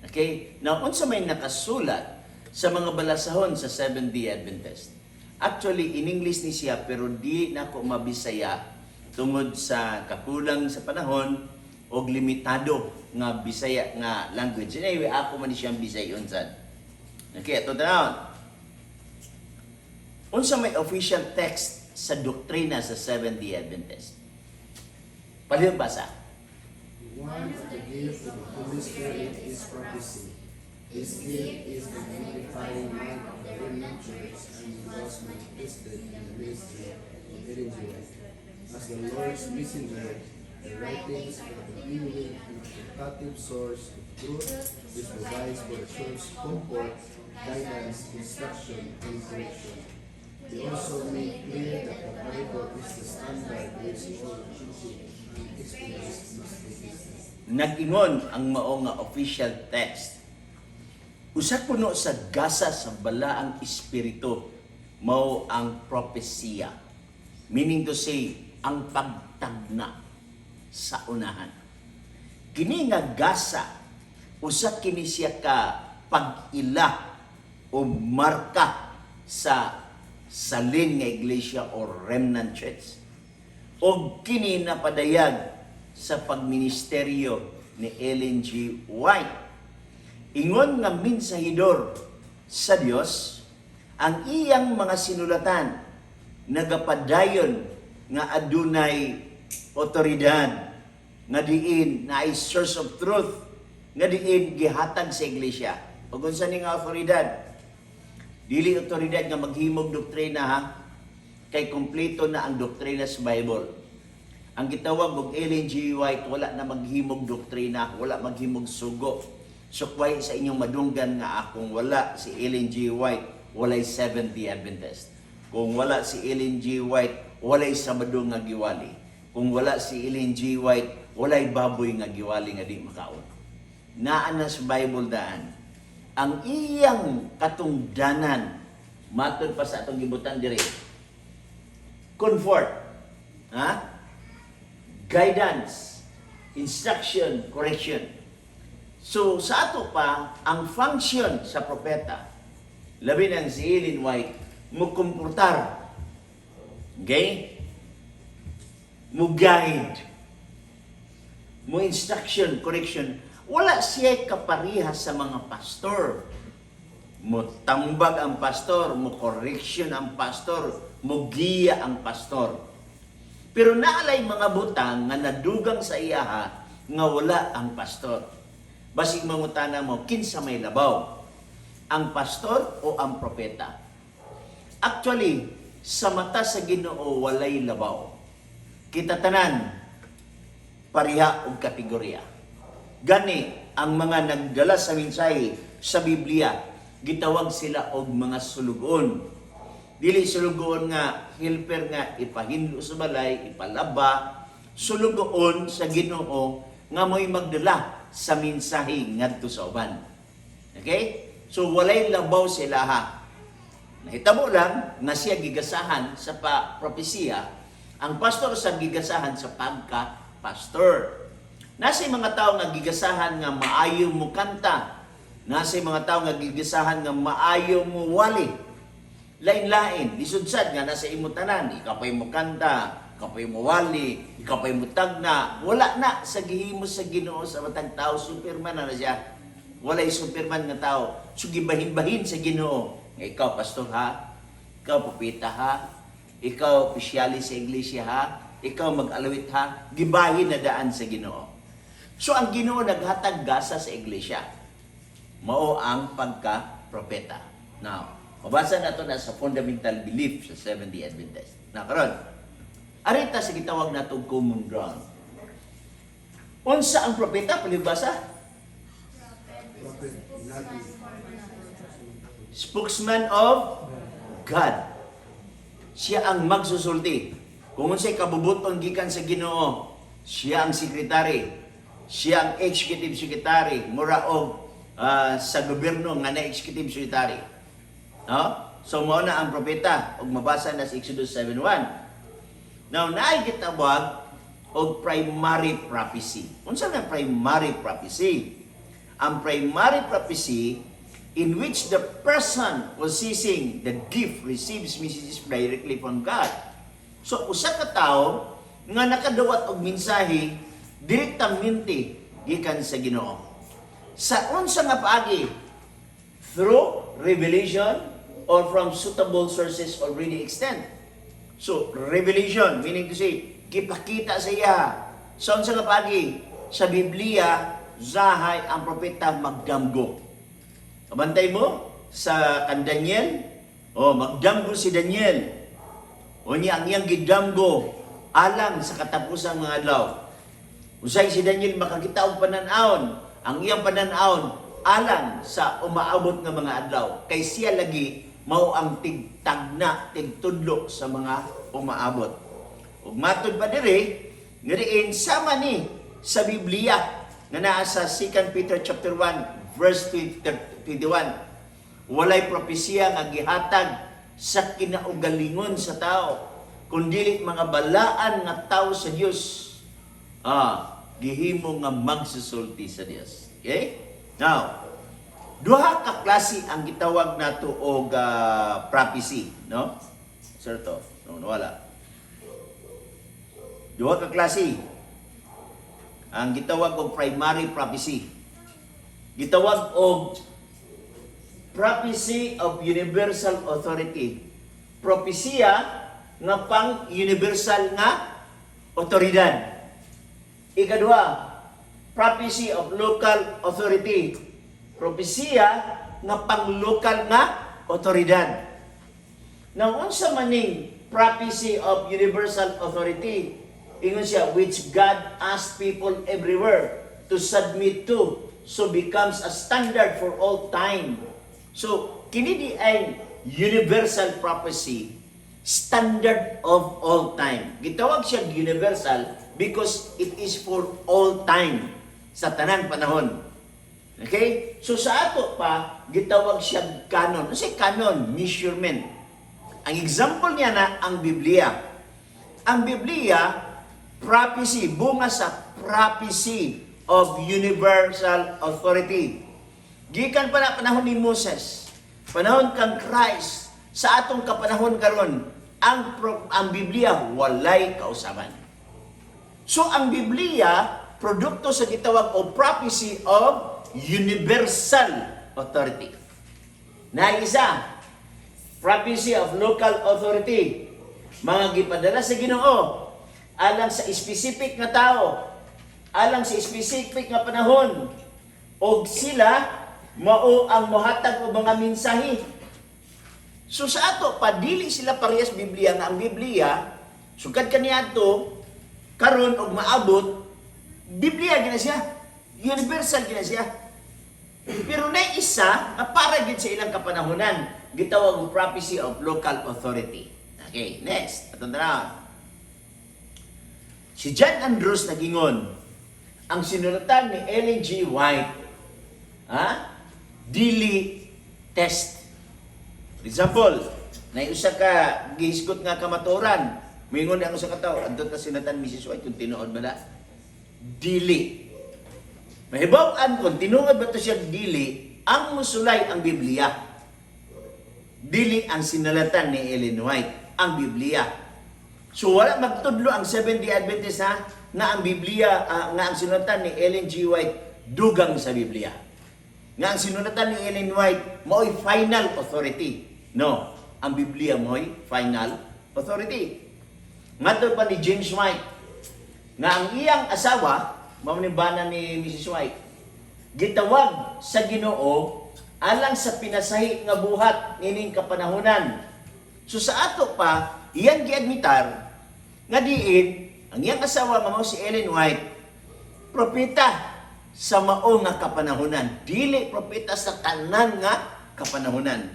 Okay? Now, unsa may nakasulat sa mga balasahon sa Seventh-day Adventist. Actually, in English ni siya pero di na ko mabisaya tungod sa kakulang sa panahon o limitado nga Bisaya nga language. Anyway, ako man siyang Bisayon sad. Okay, ito tanawon. Unsa may official text sa doktrina sa Seventh-day Adventist? Palihog basa. One of the gifts of the Holy Spirit is prophecy. This gift is the unifying mark of the remnant church and was manifested in the ministry of Ellen White. As the Lord's messenger, the writings are the living and authoritative source of truth which provides for the church's comfort, guidance, instruction, and correction. They also make clear that the Bible is the standard which all teaching and experience must be tested. Nag-ingon ang mao nga official text. Usa kuno sa gasa sa balaang espiritu mao ang propesya. Meaning to say, ang pagtagna sa unahan. Kini nga gasa usa kini siya ka pag-ila o marka sa salin nga iglesia o remnant church. O kini napadayag sa pagministeryo ni Ellen G. White. Ingon nga minsahidor sa Dios, ang iyang mga sinulatan nagapadayon nga adunay otoridad, nga diin na ay source of truth, nga diin gihatag sa iglesia. Ug unsa ni nga otoridad? Dili otoridad nga maghimog doktrina ha, kay kompleto na ang doktrina sa Bible. Ang gitawag og Ellen G. White, wala na maghimog doktrina, wala maghimog sugo. Sukway sa inyong madunggan nga kung wala si Ellen G. White, walay Seventh-day Adventist. Kung wala si Ellen G. White, walay Sabado nga giwali. Kung wala si Ellen G. White, walay baboy nga giwali nga di makaon. Naa na sa Bible daan, ang iyang katungdanan, matod pa sa atong gibutan diri, comfort, guidance, instruction, correction. So sa ato pa, ang function sa propeta, labi ng si Ellen White, mukumportar, okay? Mu-guide, mu-instruction, correction. Wala siya kaparihas sa mga pastor. Mutambag ang pastor, mu-correction ang pastor, mu-giya ang pastor. Pero naalay mga butang nga nadugang sa iyaha nga wala ang pastor. Basig mangutana mo, kinsa may labaw? Ang pastor o ang propeta? Actually, sa mata sa Ginoo walay labaw. Kita tanan pariha og kategorya. Gani ang mga nagdala sa mensahe sa Biblia, gitawag sila og mga sulugon. Dili sulugon nga helper nga ipahinlo sa balay, ipalaba, sulugon sa Ginoo nga mo'y magdala sa mensahe ngadto sa uban. Okay? So walay labaw sila ha. Nahitabo lang na siya gigasahan sa propesiya, ang pastor sa gigasahan sa pagka-pastor. Nasa mga tao nga gigasahan nga maayo mo kanta. Nasa mga tao nga gigasahan nga maayo mo wali. Lain-lain, isudsad nga nasa imo tanan, ikapay mo kanta, ikapay mo wali, ikapay mo tagna. Wala na sa gihimo sa Ginoo sa matang tao, superman na siya. Walay superman nga tao. So gibahin-bahin sa Ginoo. Ikaw pastor ha, ikaw propeta ha, ikaw opisyalis sa iglesia ha, ikaw mag-alawit ha, gibahin na daan sa Ginoo. So ang Ginoo naghatag gasa sa iglesia. Mao ang pagka-propeta. Now, mabasa na ito na sa fundamental belief sa Seventh-day Adventist. Na karon, arita sa gitawag na itong common ground. Unsa ang propeta? Palibasa? Prophet, Nabi, Spokesman of God. Siya ang magsusulti. Kung unsay kabubuton gikan sa Ginoo, siya ang sekretary. Siya ang executive secretary, mura og sa gobyerno nga na executive secretary. No? So mao na ang propeta og mabasa na sa Exodus 7:1. Now naay gitawag og primary prophecy. Unsa nga primary prophecy? Ang primary prophecy in which the person possessing the gift receives messages directly from God. So usa ka tawo nga nakadawat og mensahe direktamente gikan sa Ginoo. Sa unsa nga paagi? Through revelation or from suitable sources already extant. So, revelation, meaning to say, kipakita sa iya. Sa unsa nga paagi? Sa Biblia, zahay ang propeta magdamgo. Kabantay mo sa kan Daniel, magdamgo si Daniel. O niya ang iyang gidamgo alang sa katapusang mga adlaw. Usay si Daniel makakita og panan-awon, ang iyang panan-awon alang sa umaabot nga mga adlaw. Kay siya lagi mao ang tigtagna, tigtudlo sa mga umaabot. Ug matud pa diri, ngariin sama ni sa Biblia nga naa sa 2 Peter chapter 1 verse 21. Walay propesya nga gihatag sa kinaugalingon sa tao, kundi mga balaan nga tao sa Dios. Gihimo nga magsusulti sa Dios. Okay? Now, duha ka klase ang gitawag nato og prophecy, no? sort of. No, nawala. Duha ka klase. Ang gitawag og primary prophecy. Gitawag og prophecy of universal authority. Propesya nga pang universal nga otoridad. Ikaduha, prophecy of local authority. Propesya nga pang local nga otoridad. Now, unsa maning prophecy of universal authority? Ingon siya, which God asked people everywhere to submit to, so becomes a standard for all time. So, kini di ay universal prophecy, standard of all time. Gitawag siya universal because it is for all time, sa tanang panahon. Okay? So, sa ato pa, gitawag siya canon. Kasi canon, measurement. Ang example niya na, ang Biblia. Ang Biblia, prophecy, bunga sa prophecy of universal authority. Gikan pa na panahon ni Moses, panahon kang Christ, sa atong kapanahon karon, ang Biblia walay kausaban. So ang Biblia, produkto sa gitawag o prophecy of universal authority. Na isa, prophecy of local authority. Mga gipadala sa Ginoo alang sa specific nga tao, alang sa specific nga panahon, og sila mao ang mohatag og mga mensahe. So sa ato padili sila parehas Biblia nga ang Biblia sugad kaniadto karon og maabot Biblia gina siya, universal gina siya. Pero na isa nga para gid sa ilang kapanahonan, gitawag og prophecy of local authority. Okay, next. Atong tanaw. Si John Andrews nagingon, ang sinulatan ni Ellen G. White, dili test. For example, naiusa ka gihisgot nga kamaturan, mingon ang usa ka tawo, adto ta sinatan Mrs. White kung tinuod ba na? Dili. Mahibaw-an kung tinuod ba to siya dili, ang musulay ang Biblia. Dili ang sinulatan ni Ellen White, ang Biblia. So wala magtudlo ang Seventh-day Adventist na ang Biblia, nga ang sinulatan ni Ellen G. White dugang sa Biblia. Nga ang sinulatan ni Ellen White mo'y final authority. No, ang Biblia mo'y final authority. Ngadto pa ni James White nga ang iyang asawa, mamnibanan ni Mrs. White, gitawag sa Ginoo alang sa pinasahi nga buhat nining kapanahunan. So sa ato pa, iyan giadmitar nga diin ang iyang asawa nga mao si Ellen White propeta sa mao nga kapanahunan, dili propeta sa tanan nga kapanahunan.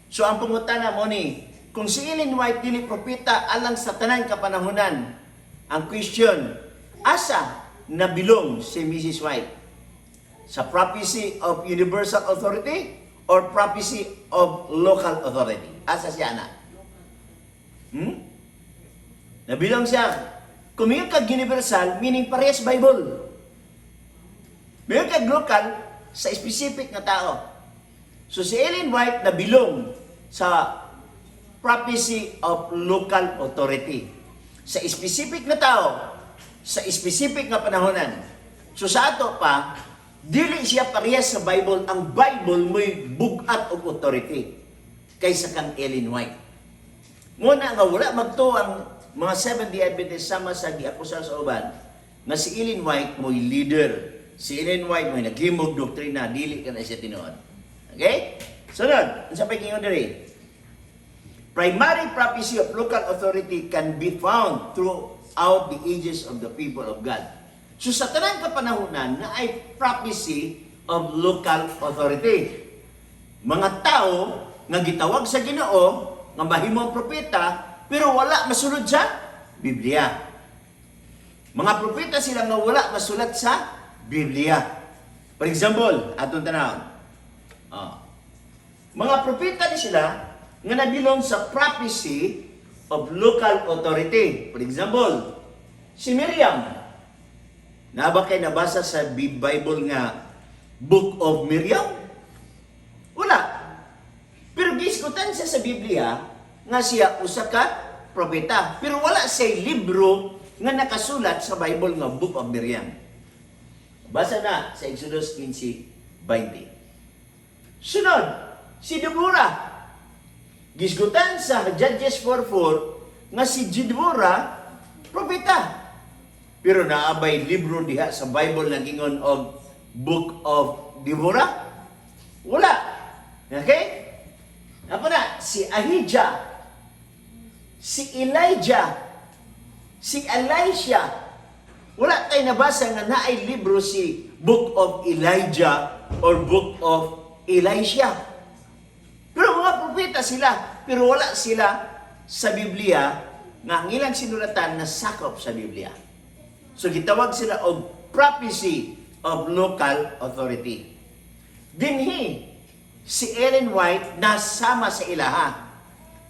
So ang pangutana mo ni, kung si Ellen White dili propeta alang sa tanan kapanahunan, ang question, asa nabilong si Mrs. White? Sa prophecy of universal authority or prophecy of local authority? Asa siya na? Nabilang siya. Kung mayroon kag universal, meaning parehas Bible. Mayroon kag local, sa specific na tao. So si Ellen White nabilong sa prophecy of local authority. Sa specific na tao, sa specific na panahonan. So sa ato pa, dili siya parehas sa Bible. Ang Bible mo'y bugat og authority kaysa kang Ellen White. Muna nga wala magtuang mga Seventh-day Adventist sama sa giakusar sa uban na si Ellen White mo'y leader. Si Ellen White mo'y naghimog doktrina, dili ka na siya tinuod. Okay? Sunod, ang sapay kingon diri. Primary prophecy of local authority can be found throughout the ages of the people of God. So sa tanang kapanahunan na ay prophecy of local authority. Mga tao nga gitawag sa Ginoo nga mahimong propeta pero wala masulod sa Biblia. Mga propeta sila nga wala masulat sa Biblia. For example, atong tanawon. Mga propeta ni sila nga nabilong sa prophecy of local authority. For example, si Miriam. Na ba kayo nabasa sa Bible nga Book of Miriam? Wala. Pero giskutan siya sa Biblia nga siya usa ka propeta. Pero wala say libro nga nakasulat sa Bible nga Book of Miriam. Basa na sa Exodus 15:20. Sunod, si Deborah. Gisgutan sa Judges 4:4 nga si Deborah propeta. Pero naabay libro diha sa Bible nga gingon og Book of Deborah? Wala. Okay? Apa na? Si Ahijah, si Elijah, si Elisha. Wala tayo nabasa nga naay libro si Book of Elijah or Book of Elisha. Pero mga propeta sila, pero wala sila sa Biblia nga ang ilang sinulatan na sakop sa Biblia. So gitawag sila og prophecy of local authority. Dinhi si Ellen White nasama sa ilaha.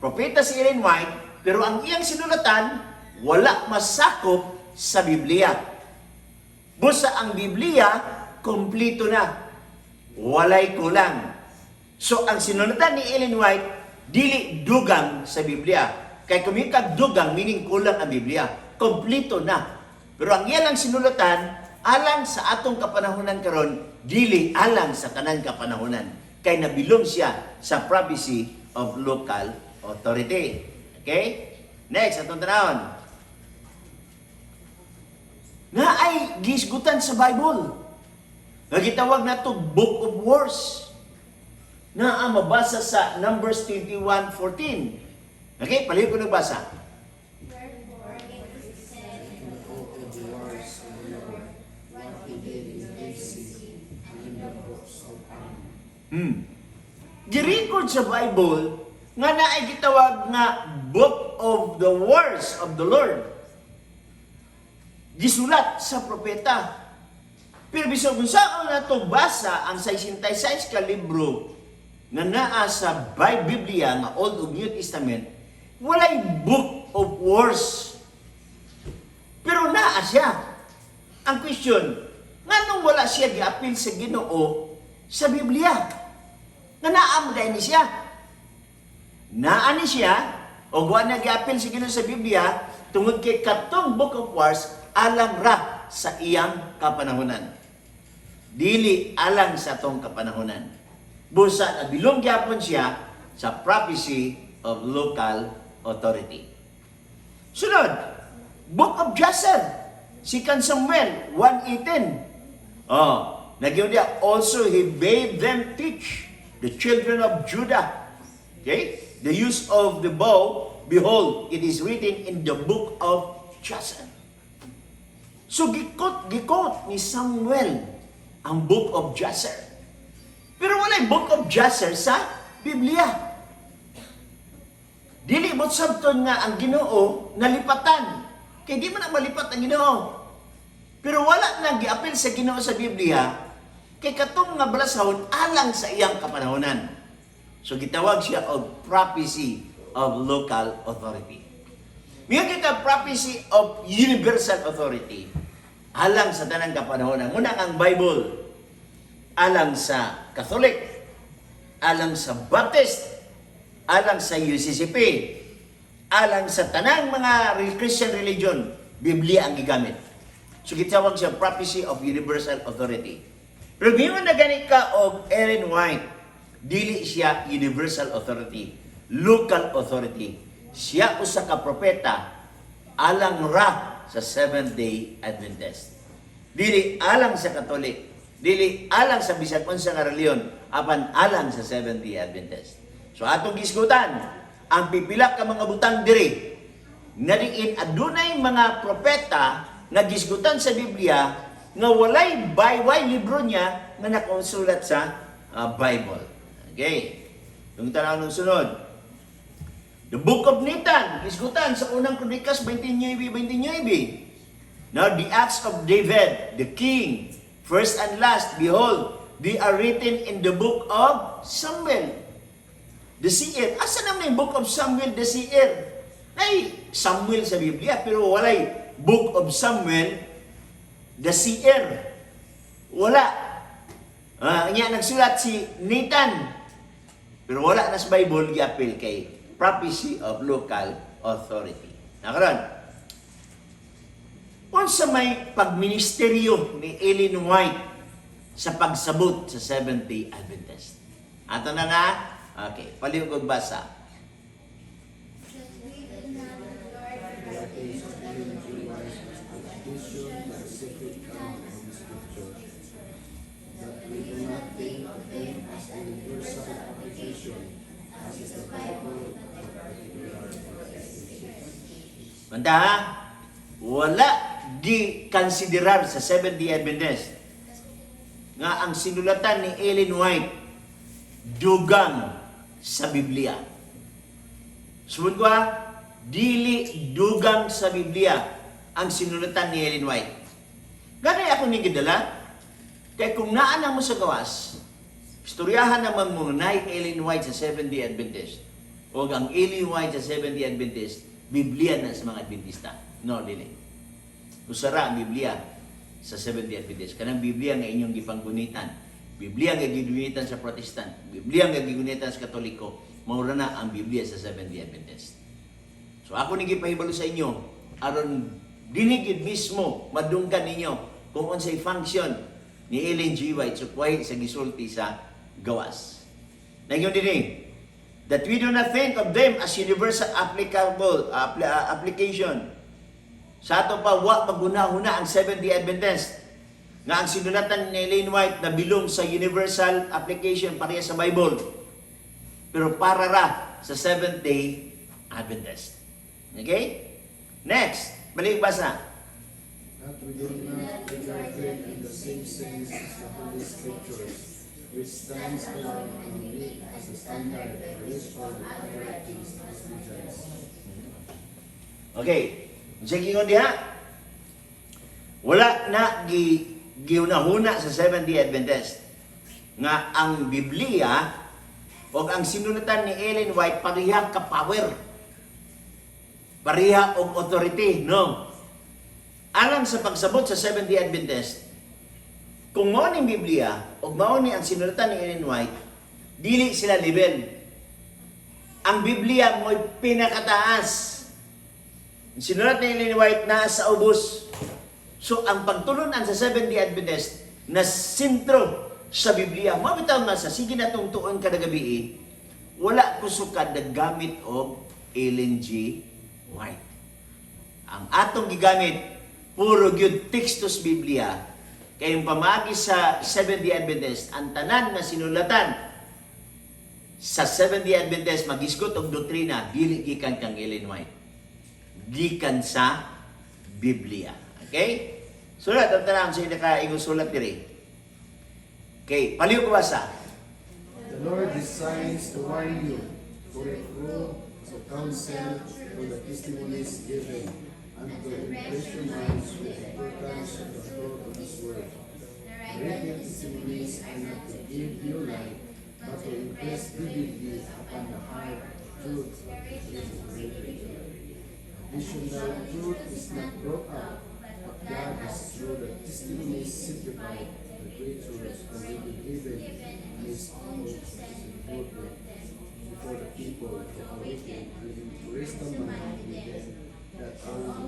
Propeta si Ellen White, pero ang iyang sinulatan wala masakop sa Biblia. Busa ang Biblia kompleto na. Walay kulang. So ang sinulatan ni Ellen White dili dugang sa Biblia. Kay kumikag dugang meaning kulang ang Biblia. Kompleto na. Pero ang iyang sinulatan alang sa atong kapanahunan karon dili alang sa tanan kapanahunan. Kay nabilong siya sa prophecy of local authority. Okay? Next, atong tanawon. Nga ay gisgutan sa Bible. Nga gitawag na to Book of Wars. Na ang mabasa sa Numbers 21:14. Okay, paliw ko nagbasa. Wherefore it is said in the book of the wars of the Lord, what he did in the Dead Sea, and in the books of Amos. Girecord sa Bible nga naay gitawag nga Book of the Wars of the Lord. Gisulat sa propeta. Pero bisag kung saan nato basa ang 66 ka libro nga naa sa Biblia nga Old ug New Testament, walay Book of Wars. Pero naa siya. Ang question, nganong wala siya giapil sa Ginoo sa Biblia? Nga naa mo dahil ni siya. Naa ni siya, o guwan na giapil sa Ginoo sa Biblia, tungod kay katong Book of Wars, alang ra sa iyang kapanahunan. Dili alang sa tong kapanahunan. Busa nabilong gyapon siya sa prophecy of local authority. Sunod, Book of Jasher, 2 Samuel 1:18. Nagyon dia, also he bade them teach the children of Judah. Okay? The use of the bow, behold, it is written in the book of Jasher. So gikot ni Samuel ang Book of Jasher. Pero walay Book of Jasher sa Biblia. Dili mo sabton nga ang Ginoo nalipatan. Kay di man na malipat ang Ginoo. Pero wala nang giapil sa Ginoo sa Biblia kay katong nga balasahon alang sa iyang kapanahonan. So gitawag siya og prophecy of local authority. Miya kita prophecy of universal authority alang sa tanang kapanahonan. Muna ang Bible alang sa Catholic, alang sa Baptist, alang sa UCCP, alang sa tanang mga Christian religion, Biblia ang gigamit. So gitawag siya prophecy of universal authority. Pero ngayon na ganit ka og Ellen White, dili siya universal authority, local authority. Siya usa ka propeta alang ra sa Seventh-day Adventist. Dili alang sa Catholic, dili alang sa bisan unsa nga reliyon, apan alang sa Seventh-day Adventist. So atong gisgutan, ang pipila ka mga butang diri na diin adunay mga propeta nga gisgutan sa Biblia nga walay libro niya nga nakasulat sa Bible. Okay. Yung tanaw ng sunod. The Book of Nathan, gisgutan sa unang Kronikas 29:29. Now the acts of David, the king, first and last, behold, they are written in the book of Samuel, the seer. Asa naman yung book of Samuel, the seer? Ay, Samuel sa Biblia, pero walay book of Samuel, the seer. Wala. Niya nagsulat si Nathan. Pero wala na sa Bible, giapil kay prophecy of local authority. Nakaroon, unsa may pagministeryo ni Ellen White sa pagsabot sa Seventh-day Adventist? Ato na nga, okay, palihog basa. Tradition that sacred count of the scriptures, that we do not think of them as a universal application, as is the Bible of particular application. Manda ha? Wala di konsiderar sa Seventh-day Adventist nga ang sinulatan ni Ellen White dugang sa Biblia. Sunod ko ha, dili dugang sa Biblia ang sinulatan ni Ellen White. Ganay ako ni gidala, kaya kung naanan mo sa gawas, istoryahan naman mo na Ellen White sa Seventh-day Adventist o ang Ellen White sa Seventh-day Adventist, Biblia na sa mga Adventista. No, dili. Usara ang Biblia sa Seventh-day Adventist. Kanang Biblia nga inyong gipanggunitan. Biblia nga gigunitan sa Protestant. Biblia nga gigunitan sa Katoliko. Maura na ang Biblia sa Seventh-day Adventist. So ako ni gipahibalo sa inyo, aron dinigid mismo madunggan ninyo kung unsay function ni Ellen G. White so kuway sa gisulti sa gawas. Nagyon din that we do not think of them as universal applicable application. Sa ato pa wa maguna-huna ang Seventh-day Adventist nga ang sinulatan ni Ellen White na bilong sa universal application pareha sa Bible. Pero para ra sa Seventh-day Adventist. Okay? Next, balik basa. That we do not regard them in the same sense as the Holy Scriptures, which stands alone and unique as a standard for useful other writings as we judge. Okay. Sige ko diha. Wala na giunahuna sa Seventh-day Adventist nga ang Biblia o ang sinulatan ni Ellen White pareha ka power. Pareha og authority, no? Alang sa pagsabot sa Seventh-day Adventist, kung mao ning Biblia o mao ni ang sinulatan ni Ellen White, dili sila level. Ang Biblia mo'y pinakataas. Sinulat ni Ellen White na sa ubos. So, ang pagtulunan sa Seventh-day Adventist na sentro sa Biblia, mabitaw na sa sige na itong tuon kada gabi, wala kusukad na gamit o Ellen G. White. Ang atong gigamit, puro gyud tekstos Biblia, kayong pamagi sa Seventh-day Adventist, ang tanan na sinulatan sa Seventh-day Adventist, magisgot og doktrina, dili gikan kang Ellen White. Gikan sa Biblia. Okay? Sulat ang tanang sa inakaingong sulat diri. Okay, paliw ko basa. The Lord designs to warn you, for it will to counsel for the testimonies given, and to impress your minds with the importance of the thought of His word. The written testimonies are not to give you light, but to impress vividly upon the heart truth of the written. Additional truth is not brought out, but God has through the testimonies simplified the great truths already given in His own before the people to awaken and to raise the mind within that our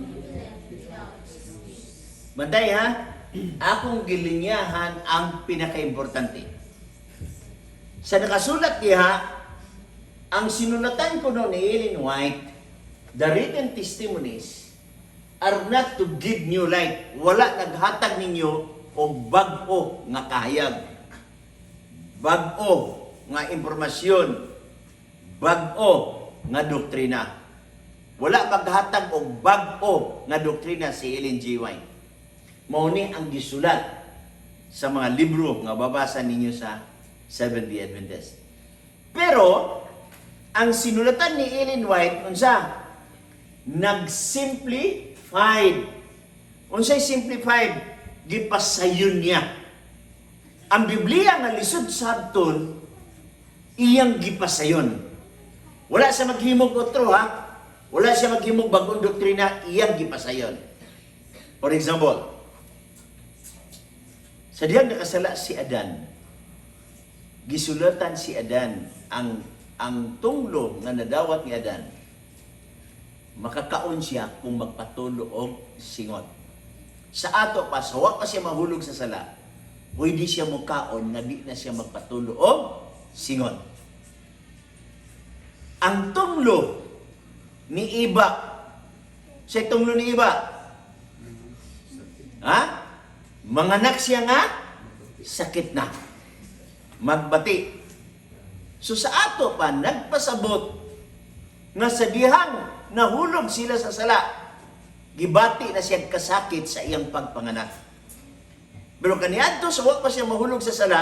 without excuse. Bantay ha, akong gilinyahan ang pinaka-importante. Sa nakasulat diha, ang sinulatan ko noon ni Ellen White, the written testimonies are not to give new light. Wala naghatag ninyo o bag-o nga kahayag. Bag-o nga impormasyon. Bag-o nga doktrina. Wala maghatag og bag-o nga doktrina si Ellen G. White. Mao ni ang gisulat sa mga libro nga babasa ninyo sa Seventh-day Adventist. Pero ang sinulatan ni Ellen White unsa? Nag-simplified. Unsay simplified? Gipasayon niya. Ang Biblia nga lisod sabton, iyang gipasayon. Wala siya maghimog otro ha. Wala siya maghimog bagong doktrina, iyang gipasayon. For example, sa diyang nakasala si Adan, gisulatan si Adan ang ang tunglo nga nadawat ni Adan, makakaon siya kung magpatulo og singot. Sa ato pa, sa wa pa siya mahulog sa sala, pwede siya mukaon nga di na siya magpatulo og singot. Ang tunglo ni iba, sa tunglo ni iba, manganak siya nga, sakit na. Magbati. So sa ato pa, nagpasabot nga sa dihang nahulog sila sa sala, gibati na siya kasakit sa iyang pagpanganak. Pero kaniadto sa wa pa siya mahulog sa sala,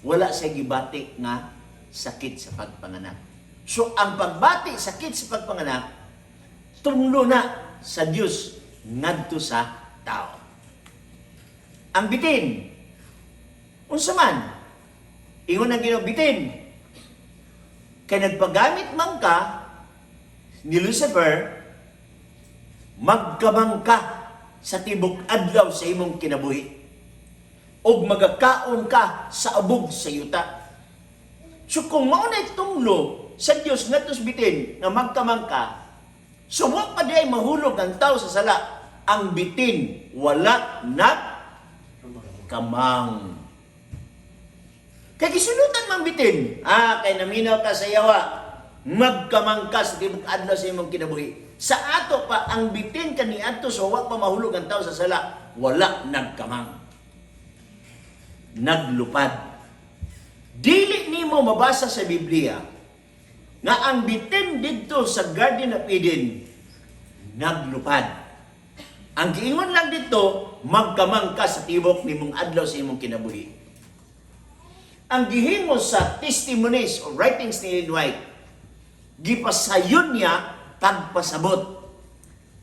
wala siya gibati nga sakit sa pagpanganak. So ang pagbati sakit sa pagpanganak, tunglo na sa Dios ngadto sa tao. Ang bitin, unsa man, ingon ang Ginoo bitin, kay nagpagamit man ka ni Lucifer, magkamang ka sa tibok adlaw sa imong kinabuhi. O magakaon ka sa abog sa yuta. So kung maunay tunglo sa Dios ngadto bitin nga magkamang ka, so wa pa di ay mahulog ang tao sa sala, ang bitin wala na kamang. Kay gisulutan mang bitin, kay naminaw ka sa yawa, magkamang ka sa tibok adlaw sa imong kinabuhi. Sa ato pa, ang bitin kaniadto so wa pa mahulog ang tao sa sala, wala nagkamang. Naglupad. Dili nimo mabasa sa Biblia nga ang bitin dito sa Garden of Eden naglupad. Ang giingon lang dito, magkamang ka sa tibok nimong adlaw sa imong kinabuhi. Ang gihimo sa testimonies o writings ni Ellen White, gipasayon niya pagpasabot.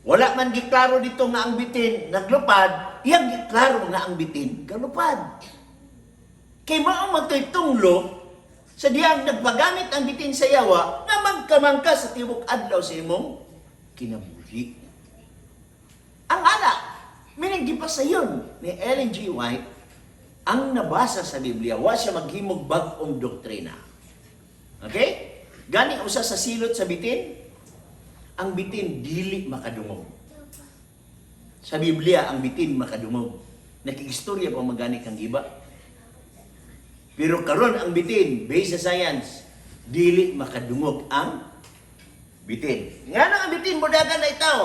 Wala man giklaro dito nga ang bitin naglupad, iyang giklaro nga ang bitin galupad. Kay mao matoy tunglo sa diyang nagpagamit ang bitin sa yawa nga magkamang ka sa tibok adlaw sa imong kinabuhi. Ang ala, mining gipasayon ni Ellen G. White, ang nabasa sa Biblia, wa siya maghimog bag-ong doktrina. Okay? Gani usa sa silot sa bitin, ang bitin dili makadungog. Sa Biblia, ang bitin makadungog. Nakiistorya pa magani kang iba. Pero karon ang bitin, based sa science, dili makadungog ang bitin. Nga na ang bitin, budagan na itaw.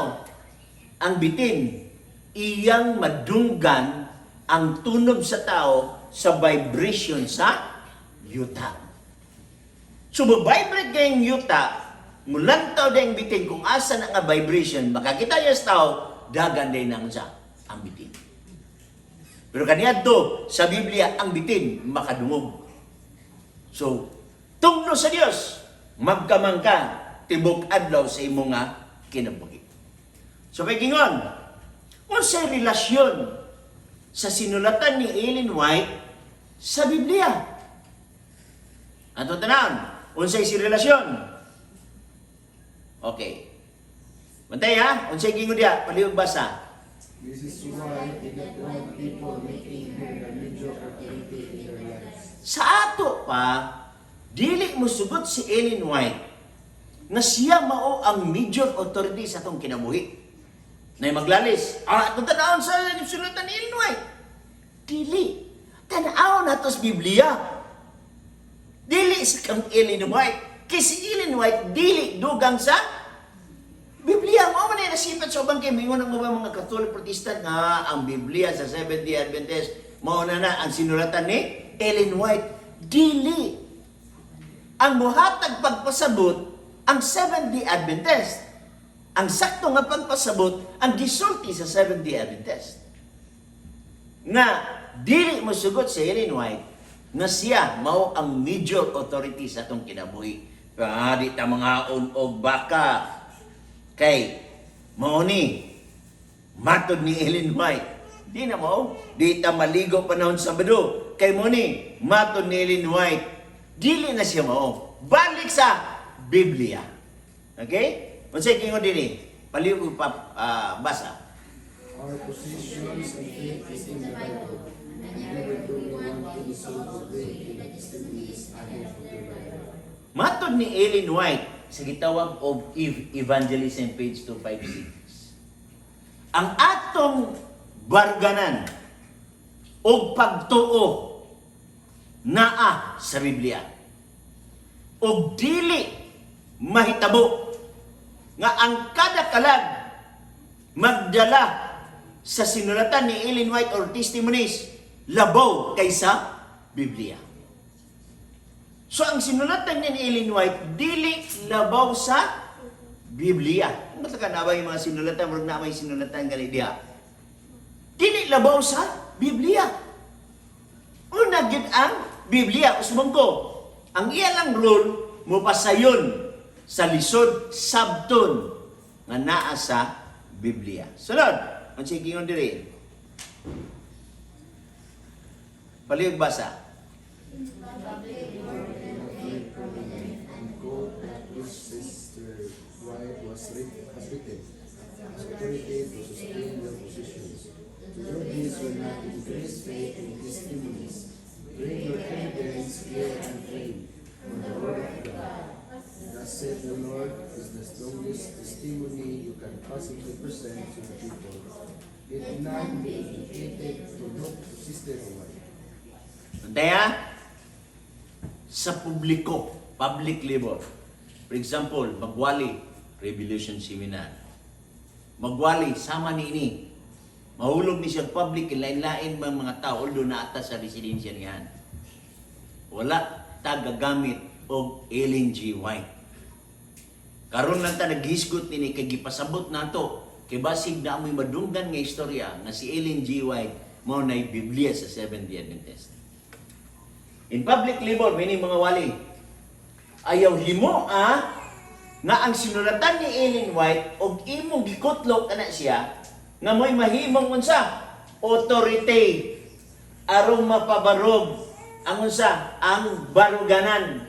Ang bitin, iyang madunggan ang tunog sa tao sa vibration sa yuta. So, vibrate kayong yuta, mulantaw din bitin kung asa na nga vibration, makakita niya sa tao, dagan din ang sa ang bitin. Pero kaniyadto sa Biblia, ang bitin makadungog. So, tunglo sa Dios, magkamang ka, tibok adlaw sa imong nga kinabuhi. So, pagkingon, unsay relasyon sa sinulatan ni Ellen White sa Biblia? Ato tanan, unsay si relasyon? Okay. Bantay ha, unsay gingon dia, palihog basa. This is why they don't want people making her a major authority in their lives. Sa ato pa, dili mo sugot si Ellen White na siya mao ang major authority sa atong kinabuhi. Na maglalis, ito tanawon sa sulatan ni Ellen White. Dili. Tanawon na ito sa Biblia. Dili sa kang Ellen White. Kasi Ellen White, dili dugang sa Biblia. Mo man nasipat sa ubang kay mingon ang mga Catholic Protestant nga ang Biblia sa Seventh-day Adventist mao na ang sinulatan ni Ellen White. Dili. Ang muhatag pagpasabot ang Seventh-day Adventist. Ang sakto nga pagpasabot ang gisulti sa Seventh-day Adventist. Nga dili mo sugot sa Ellen White na siya mao ang major authority sa atong kinabuhi. Di ta mga og baka kay mao ni matod ni Ellen White. Di na mao, di ta maligo panahon Sabado. Kay mao ni matod ni Ellen White. Dili na siya mao. Balik sa Biblia. Okay? Unsay kingon dinhi? Palihog pa basa. Our positions and faith is in the Bible, and never do we want to insult the way in the testimonies ahead of the Bible. Matod ni Ellen White sa gitawag of Evangelism page 256. Ang atong barganan o pagtuo naa sa Biblia. O dili mahitabo nga ang kada kalag magdala sa sinulatan ni Ellen White or testimonies labaw kaysa Biblia. So ang sinulatan ni Ellen White dili labaw sa Biblia. Ano ka na ba yung mga sinulatan? Murag na may sinulatan gali diha. Dili labaw sa Biblia. Una gid ang Biblia usbong ko. Ang iya lang rule mo pasayon sa lisod sabton nga naa sa Biblia. Sunod, ang sigingon diri. Palihog basa. And quote which Sister White has written, as authority to sustain their positions. To do this will not increase faith in testimonies. Bring your evidence clear and plain on the word of God. Thus said the Lord is the strongest testimony you can possibly present to the people. Let none be indicated to look to Sister White. Taya, sa publiko, public labor. For example, magwali, Revolution Seminar. Magwali, sama ni ini. Mahulog ni siya public, lain-lain mga tao, although na ata sa residensya niyan. Wala tagagamit o Ellen G. White. Karon lang ta naghisgot nini kay gipasabot nato kay basig na amoy madunggan nga istorya nga si Ellen G. White mao nay Biblia sa Seventh-day Adventist. In public labor, many mga wali, ayaw himo nga ang sinulatan ni Ellen White og imong gikutlok ana siya nga mo'y mahimong unsa authority aron mapabarog ang unsa ang baruganan.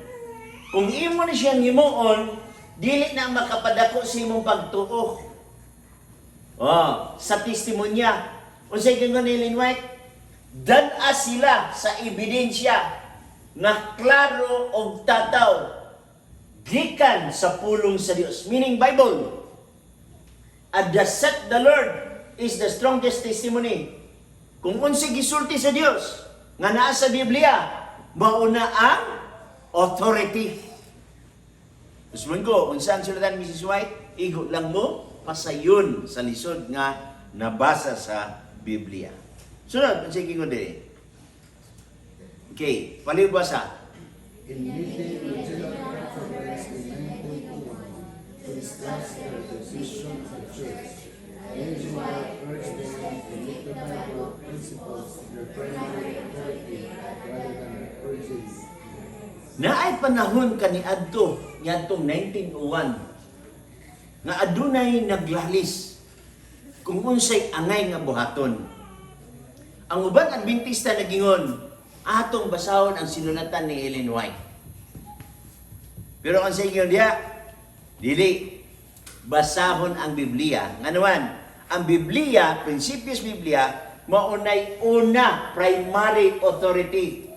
Kung imo ni siyang himuon, dili na makapadako sa imong pagtuo. Sa testimonya, unsay gingon ni Ellen White? Dan-a sila sa ebidensya na klaro og tataw gikan sa pulong sa Dios. Meaning Bible. At the set the Lord is the strongest testimony. Kung unsay gisulti sa Dios nga naa sa Biblia, mauna ang authority. Usman ko, unsa ang sulatan ni Mrs. White? Igo lang mo pasayon sa lisod nga nabasa sa Biblia. Sunod, unsay gingon diri? Okay, palibasa. In meeting with General Conference in 1921 to discuss the position of the Church, Ellen White urged them to make the Bible principles their primary authority rather than urging. Naay panahon kaniadto niadtong 1901 nga adunay naglalis kung unsay angay nga buhaton. Ang uban Adventista nagingon, atong basahon ang sinulatan ni Ellen White. Pero ang sa inyo diya, dili, basahon ang Biblia. Nga naman, ang Biblia, Principios Biblia, maunay una, primary authority.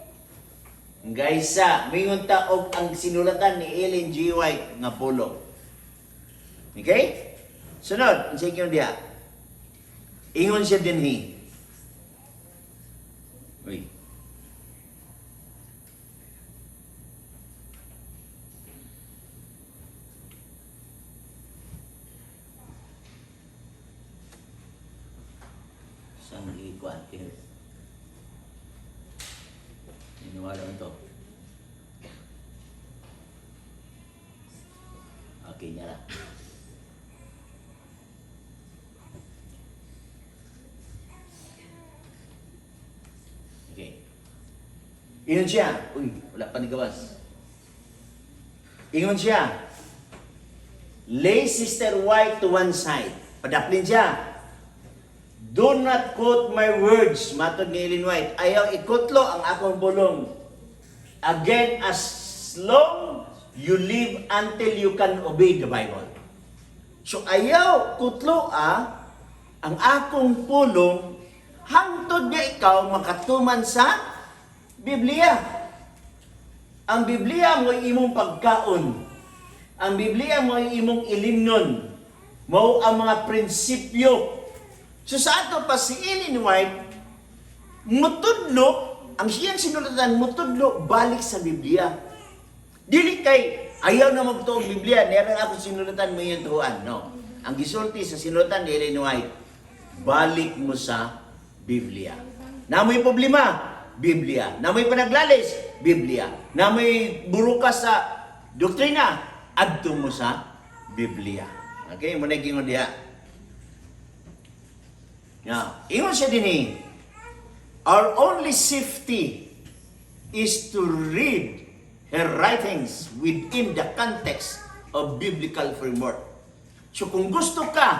Gaysa, mingon taog ang sinulatan ni Ellen G. White nga pulo. Okay? Sunod, ang sa inyo diya, ingon siya dinhi. Uy. Saan nag-iikuan? Iniwala mo ito. Okay, niya lang. Okay. Ingon siya. Uy, wala pa ni gawas. Ingon siya. Lay Sister White to one side. Padaplin siya. Do not quote my words, matod ni Ellen White. Ayaw ikutlo ang akong bulong. Again, as long you live until you can obey the Bible. So ayaw kutlo ang akong pulong hangtod nga ikaw makatuman sa Biblia. Ang Biblia mo imong pagkaon. Ang Biblia mo imong ilimnon. Mao ang mga prinsipyo. So sa ato pa si Ellen White, mutudlo, ang siyang sinulatan, mutudlo balik sa Biblia. Dili kay, ayaw na magtuog Biblia, meron ako sinulatan mo yung tuhan. No. Ang gisulti sa sinulatan ni Ellen White, balik mo sa Biblia. Namoy problema, Biblia. Namoy panaglalis, Biblia. Namoy burukas sa doktrina, adto mo sa Biblia. Okay, muna gingon diha. Now, ingon siya din our only safety is to read her writings within the context of biblical framework. So kung gusto ka,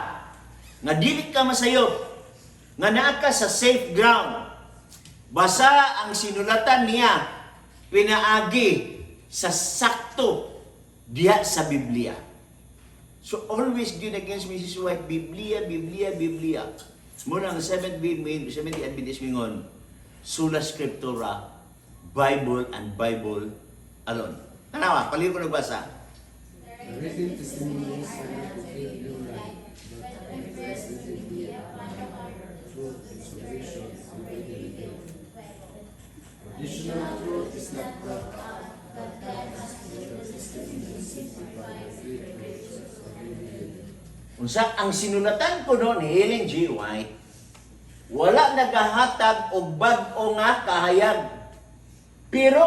nga dili ka masayop, nga naa ka sa safe ground, basa ang sinulatan niya, pinaagi sa sakto diha sa Biblia. So always yun against Mrs. White, Biblia, Biblia, Biblia. Muna ang Seventh Adventist mingon, sola scriptura, Bible and Bible alone. Tanawa, paliw ko nagbasa. The written testimonies are not complete new life, but confess that they be upon the truth and salvation already revealed. Additional truth is not brought out, but God has put the testimony simplified with grace already revealed. Unsa ang sinulatan ko no ni Ellen G. White, wala nagahatag og bag-o nga kahayag. Pero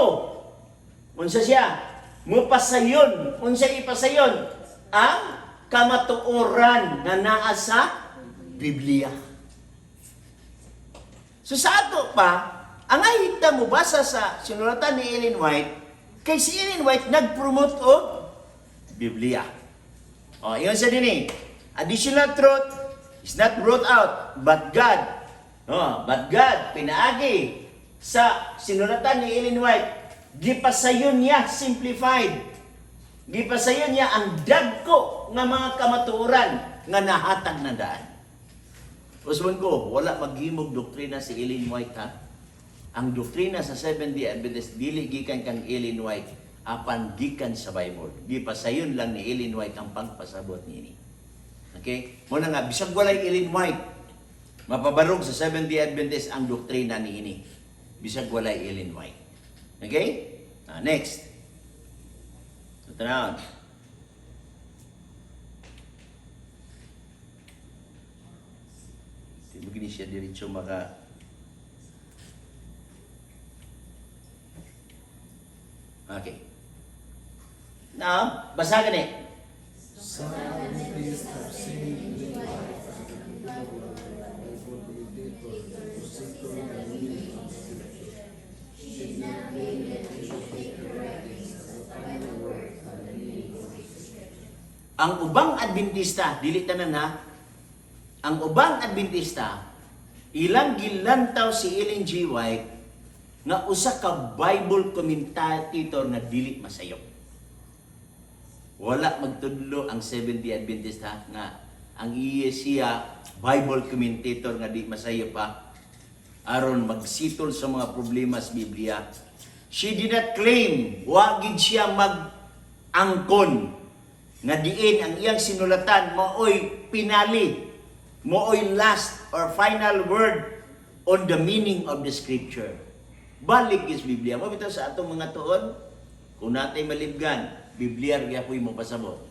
unsa siya? Mupasayon, unsa ipasayon? Ang kamatuoran nga naa sa Biblia. So sa ato pa, ang ahita mo basa sa sinulatan ni Ellen White, kay si Ellen White nag-promote og Biblia. O, yun sa din additional truth is not brought out, but God. But God, pinaagi sa sinulatan ni Ellen White, gipasayon niya, simplified. Gipasayon niya ang dagko nga mga kamatuoran nga nahatag na daan. Usman ko, wala maghimog doktrina si Ellen White, ha? Ang doktrina sa Seventh-day Adventist, dili gikan kang Ellen White, apan gikan sa Bible. Gipasayon lang ni Ellen White ang pagpasabot niini. Okay? Muna nga, bisag walay Ellen White, mapabarog sa Seventh-day Adventist ang doktrina niini. Bisag walay Ellen White. Okay? Next. So, tanawon. Hindi mo gini siya diretso maka... Okay. Now, basa gani. Some Adventists have seen new life as the Bible commentator who seek to read the meaning of Scripture. Should not claim that we should take the writings as the final word of the meaning of Scripture. Ang ubang Adventista, dili tanan ha. Ang ubang Adventista, ilang gilantaw si Ellen G. White nga usa ka Bible commentator nga dili masayop. Wala magtudlo ang Seventh-day Adventist ha, nga ang iya siya Bible commentator nga di masayop pa aron magsitol sa mga problema sa Biblia. She did not claim, wagid siya mag-angkon nga diin ang iyang sinulatan maoy pinali, maoy last or final word on the meaning of the Scripture. Balik is Biblia. Mabitaw sa atong mga tuon, kung natin malibgan, Biblia rin ako'y mapasabot.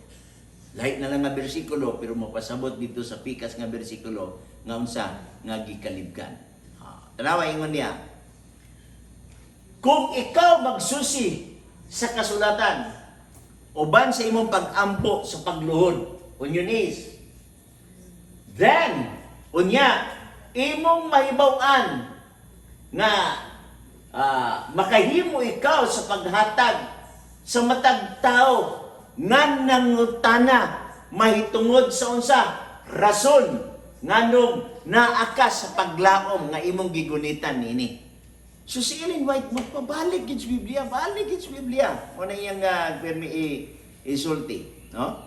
Lahit na lang nga bersikulo, pero mapasabot dito sa pikas nga bersikulo, nga unsa nga gikalibgan. Tanawa, ingon niya, kung ikaw magsusi sa kasulatan, uban sa imong pag-ampo sa pagluhod, on your knees, then, unya, imong mahibaw-an nga makahimo ikaw sa paghatag sa matag tao nga nangutana mahitungod sa unsa rason nganong naa ka sa paglaom nga imong gigunitan nini. So si Ellen White magpabalik gid sa Biblia, balik gid sa Biblia. Mo na iyang isulti, no?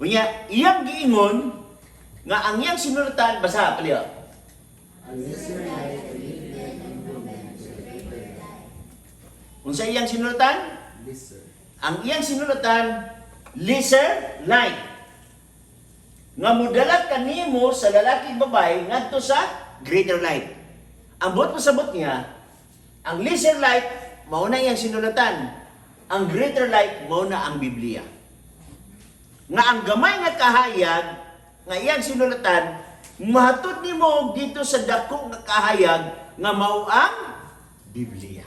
Unya iyang giingon nga ang iyang sinulatan basa paliyo. Unless your life will lead men and women to a greater life. Unsa iyang sinulatan? lesser. Ang iyang sinulatan, lesser light. Nga mudala kanimo sa lalaki babae ngadto sa greater light. Ang buot pasabot niya, ang lesser light mao na iyang sinulatan. Ang greater light mao na ang Biblia. Nga ang gamay nga kahayag nga iyang sinulatan, mahatod nimo dito sa dako nga kahayag nga mao ang Biblia.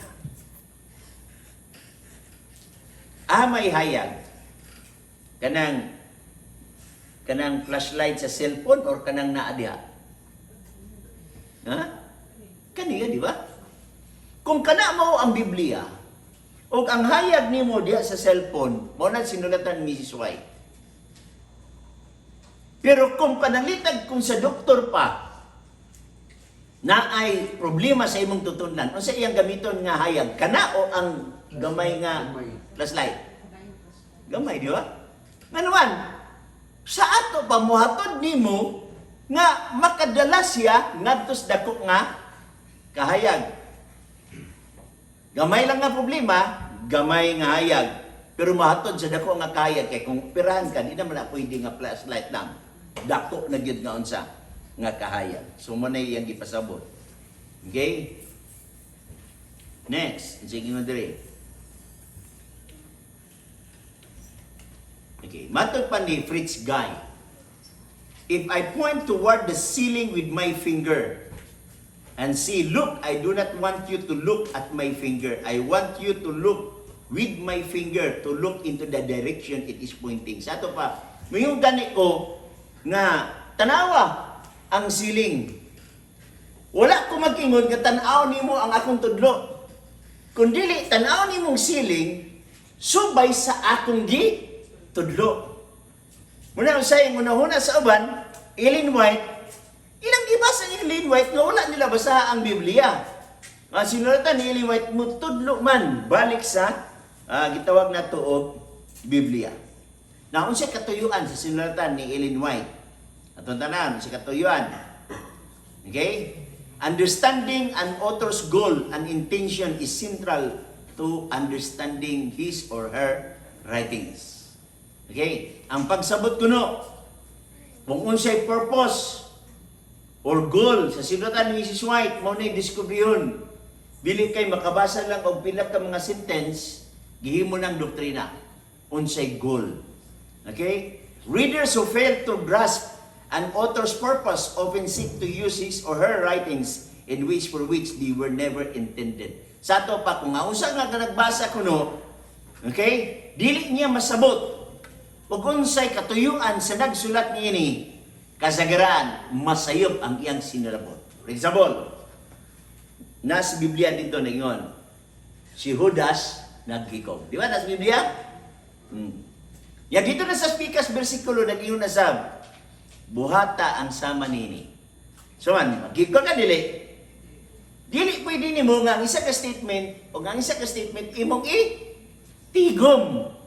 May hayag kanang flashlight sa cellphone or kanang naa diha. Ha? Kaniya, di ba? Kung kana mo ang Biblia, o ang hayag nimo diha sa cellphone, mao na sinulatan ni Mrs. White. Pero kung pananglitag kung sa doktor pa, na ay problema sa imong tutunan, unsa iyang gamiton nga hayag? Kana o ang gamay nga flashlight? Gamay, di ba? Nga naman, sa ato pa muhatod nimo nga makadala siya ngadto sa dako nga kahayag. Gamay lang nga problema, gamay nga hayag. Pero mahatod sa dako nga kahayag kay kung pirahan ka, di naman na pwede nga flashlight lang. Dako na gyud nga unsa nga kahayag. So mo na iyang gipasabot. Okay? Next, sige mo dire. Okay, matod pa ni Fritz Guy. If I point toward the ceiling with my finger and say, look, I do not want you to look at my finger. I want you to look with my finger to look into the direction it is pointing. Sa ito pa, mayong gani ko nga tanawa ang ceiling. Wala ko mag-ingon nga tanaw nimo ang akong tudlo. Kung dili tanaw nimong ceiling, subay sa akong tudlo. Muna usay una-una sa uban, Ellen White, ilang gibasa ni Ellen White nga wala nila basa ang Biblia. Ang sinulatan ni Ellen White, mutudlo man balik sa gitawag na tuog Biblia. Na unsay katuyuan sa sinulatan ni Ellen White? Atong tanan, unsay katuyuan? Okay? Understanding an author's goal and intention is central to understanding his or her writings. Okay? Ang pagsabot kuno, kung unsay purpose or goal sa sinulatan ni Mrs. White, mao na diskubrihon. Bili kay makabasa lang og pila ka mga sentence, gihimo ng doktrina. Unsay goal. Okay? Readers who fail to grasp an author's purpose often seek to use his or her writings in ways for which they were never intended. Sa ato pa, kung unsa nga nagbasa kuno, okay? Dili niya masabot. Ug unsay katuyuan sa nagsulat niini, kasagaran masayop ang iyang sinulabot. For example, nasa Biblia dito ningon, si Judas nagkikog. Di ba nasa Biblia? Ya dito na sa Spikas bersikulo nag-ingon na sab, buhata ang sama nini. So man, magkikog ka dili. Dili pwede nimo nga ang isa ka statement o ang isa ka statement imong tigom.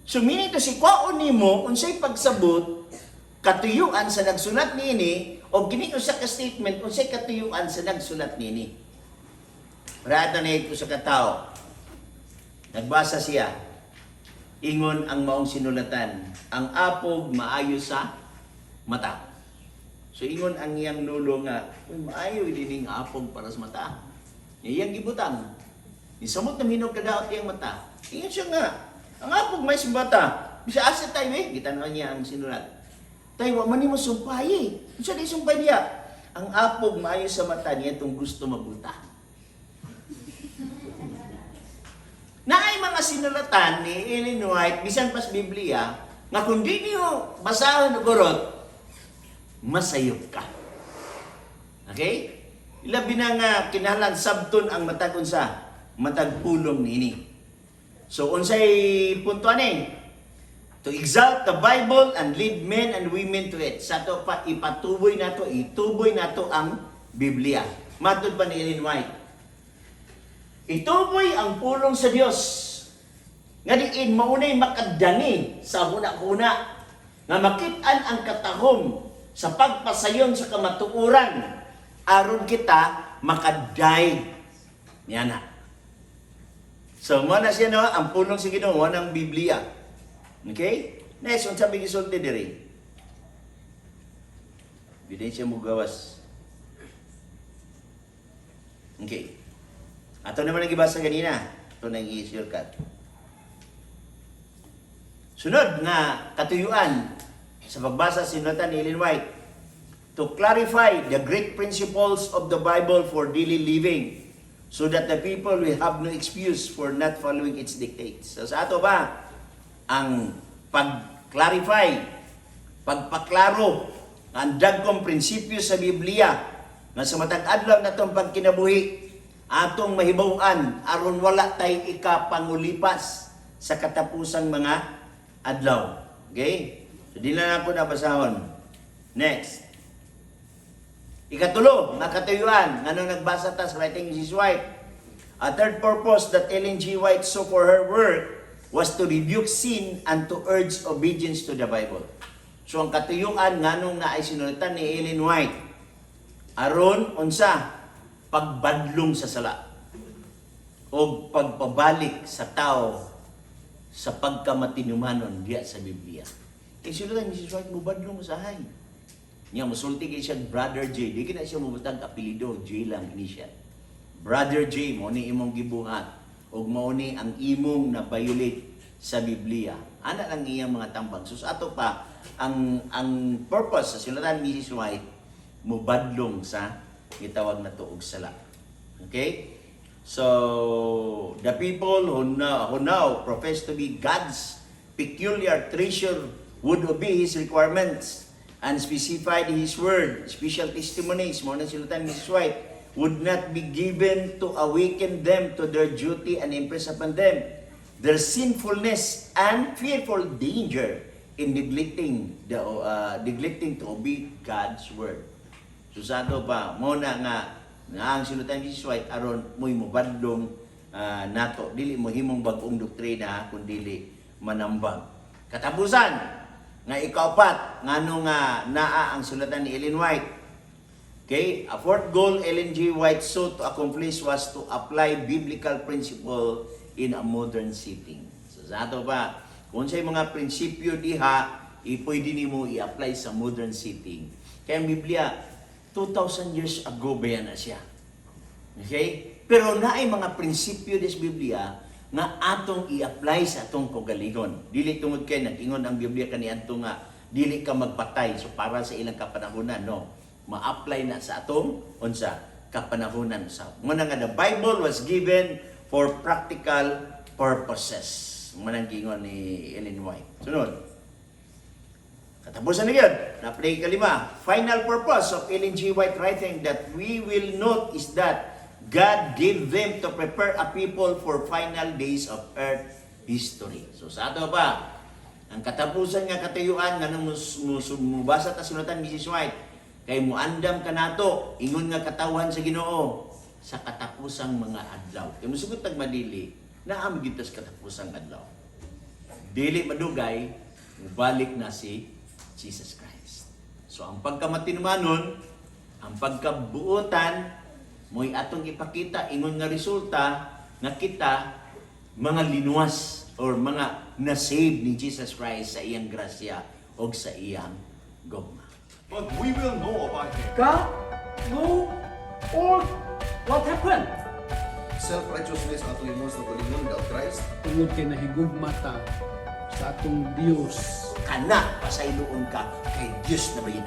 So meaning to si kwaon nimo unsay pagsabot katuyuan sa nagsulat niini o gini usa ka statement unsay katuyuan sa nagsulat niini. Rada na ito sa katao. Nagbasa siya. Ingon ang maong sinulatan, ang apog maayo sa mata. So ingon ang iyang nulo nga, maayo din ang apog para sa mata. Iyang gibutang. Isamot na hinog kadaot iyang mata. Ingon siya nga, ang apog may sumbata. Bisa asa tayo Gitanong niya ang sinulat. Tayo, wa man ni mo sumpay Unsa di sumpay niya? Ang apog maayo sa mata niya itong gusto mabulta. Naay mga sinulatan ni Ellen White, bisan pas Biblia, nga kung di niyo basahan o gurot, masayop ka. Okay? Ilabi na nga kinahanglan sabton ang matag unsa, matag pulong niini. So unsay punto ani? To exalt the Bible and lead men and women to it. Sa to pa ipatuboy nato, ituboy nato ang Biblia. Matud pa ni Ellen White. Ituboy ang pulong sa Dios. Nga diin maunay makadani sa huna-huna nga makit-an ang katahom sa pagpasayon sa kamatuoran aron kita makaday niana. So, mo na siya no, ang pulong sa Ginoo, mo ng Biblia. Okay? Next, unsa bi gisulti diri? Ebidensya mo gawas. Okay. Ato naman ang gibasa kanina. Ito na yung i-shortcut. Sunod nga katuyuan sa pagbasa sa sinulatan ni Ellen White to clarify the great principles of the Bible for daily living so that the people will have no excuse for not following its dictates. So sa ato ba ang pag-clarify, pagpaklaro ang dagkong prinsipyo sa Biblia nga sa matag adlaw natong pagkinabuhi atong mahibaw-an aron wala tay ikapangulipas sa katapusang mga adlaw. Okay? So di na ako nabasahon. Next. Ikatulo, nga katuyuan, nga nung nagbasa ta sa writing ni Mrs. White. A third purpose that Ellen G. White saw for her work was to rebuke sin and to urge obedience to the Bible. So ang katuyuan nga nung naay sinulatan ni Ellen White, aron unsa pagbadlong sa sala o pagpabalik sa tao sa pagkamatinumanon diya sa Biblia. Kaya sinulatan ni Mrs. White, mubadlong sa hay. Niya, musulti kayo siya, Brother J. Di ka na siya mabutang apelido, J lang initial. Brother J, mo ni imong gibuhat. O mo ni ang imong na-violate sa Biblia. Ana lang iyang mga tambang. So sa ato pa, ang purpose sa sinulatan ni Mrs. White, mubadlong sa gitawag na tuog sala. Okay? So, the people who now profess to be God's peculiar treasure would obey His requirements and specified His word. Special testimonies, mo na sinulatan ni Mrs. White, would not be given to awaken them to their duty and impress upon them their sinfulness and fearful danger in neglecting to obey God's word. Susado pa, mo na nga ang sinulatan ni Mrs. White aron mo'y mubadlong nato. Dili mo himong bagong doktrina kundi manambag. Katapusan, nga ikaupat, ngano nga naa ang sulatan ni Ellen White. Okay? A fourth goal Ellen G. White sought to accomplish was to apply biblical principle in a modern setting. So sa ato pa, kung sa'y mga prinsipyo diha, pwede nimo i-apply sa modern setting. Kaya ang Biblia, 2,000 years ago ba yan na siya? Okay? Pero naay mga prinsipyo des Biblia nga atong i-apply sa atong kagalingon. Dili tungod kay nag-ingon ang Biblia kaniadto nga dili ka magpatay so para sa ilang kapanahunan, no. Ma-apply na sa atong unsa kapanahunan sa. Muna nga the Bible was given for practical purposes. Muna ang giingon ni Ellen White. Sunod. Katapusan na yun. Naplay kalima. Final purpose of Ellen G. White writing that we will note is that God gave them to prepare a people for final days of earth history. So sa ato pa, ang katapusan nga katuyuan nga nang mubasa ta sinulatan ni Mrs. White, kay muandam ka nato, ingon nga katawhan sa Ginoo sa katapusang mga adlaw. Kay musugot tag madili, naam gyud sa katapusang adlaw. Dili madugay, mubalik na si Jesus Christ. So ang pagkamatinumanon, ang pagkabuotan, mo'y atong ipakita, ingon nga resulta, nga kita, mga linuwas, or mga na-save ni Jesus Christ sa iyang grasya o sa iyang gogma. But we will know about Him. God know all what happened. Self-righteousness ato imong sa kalingon without Christ. Tungod kay nahigugma ta sa atong Dios. Kana, pasayloon ka kay Diyos na bayan.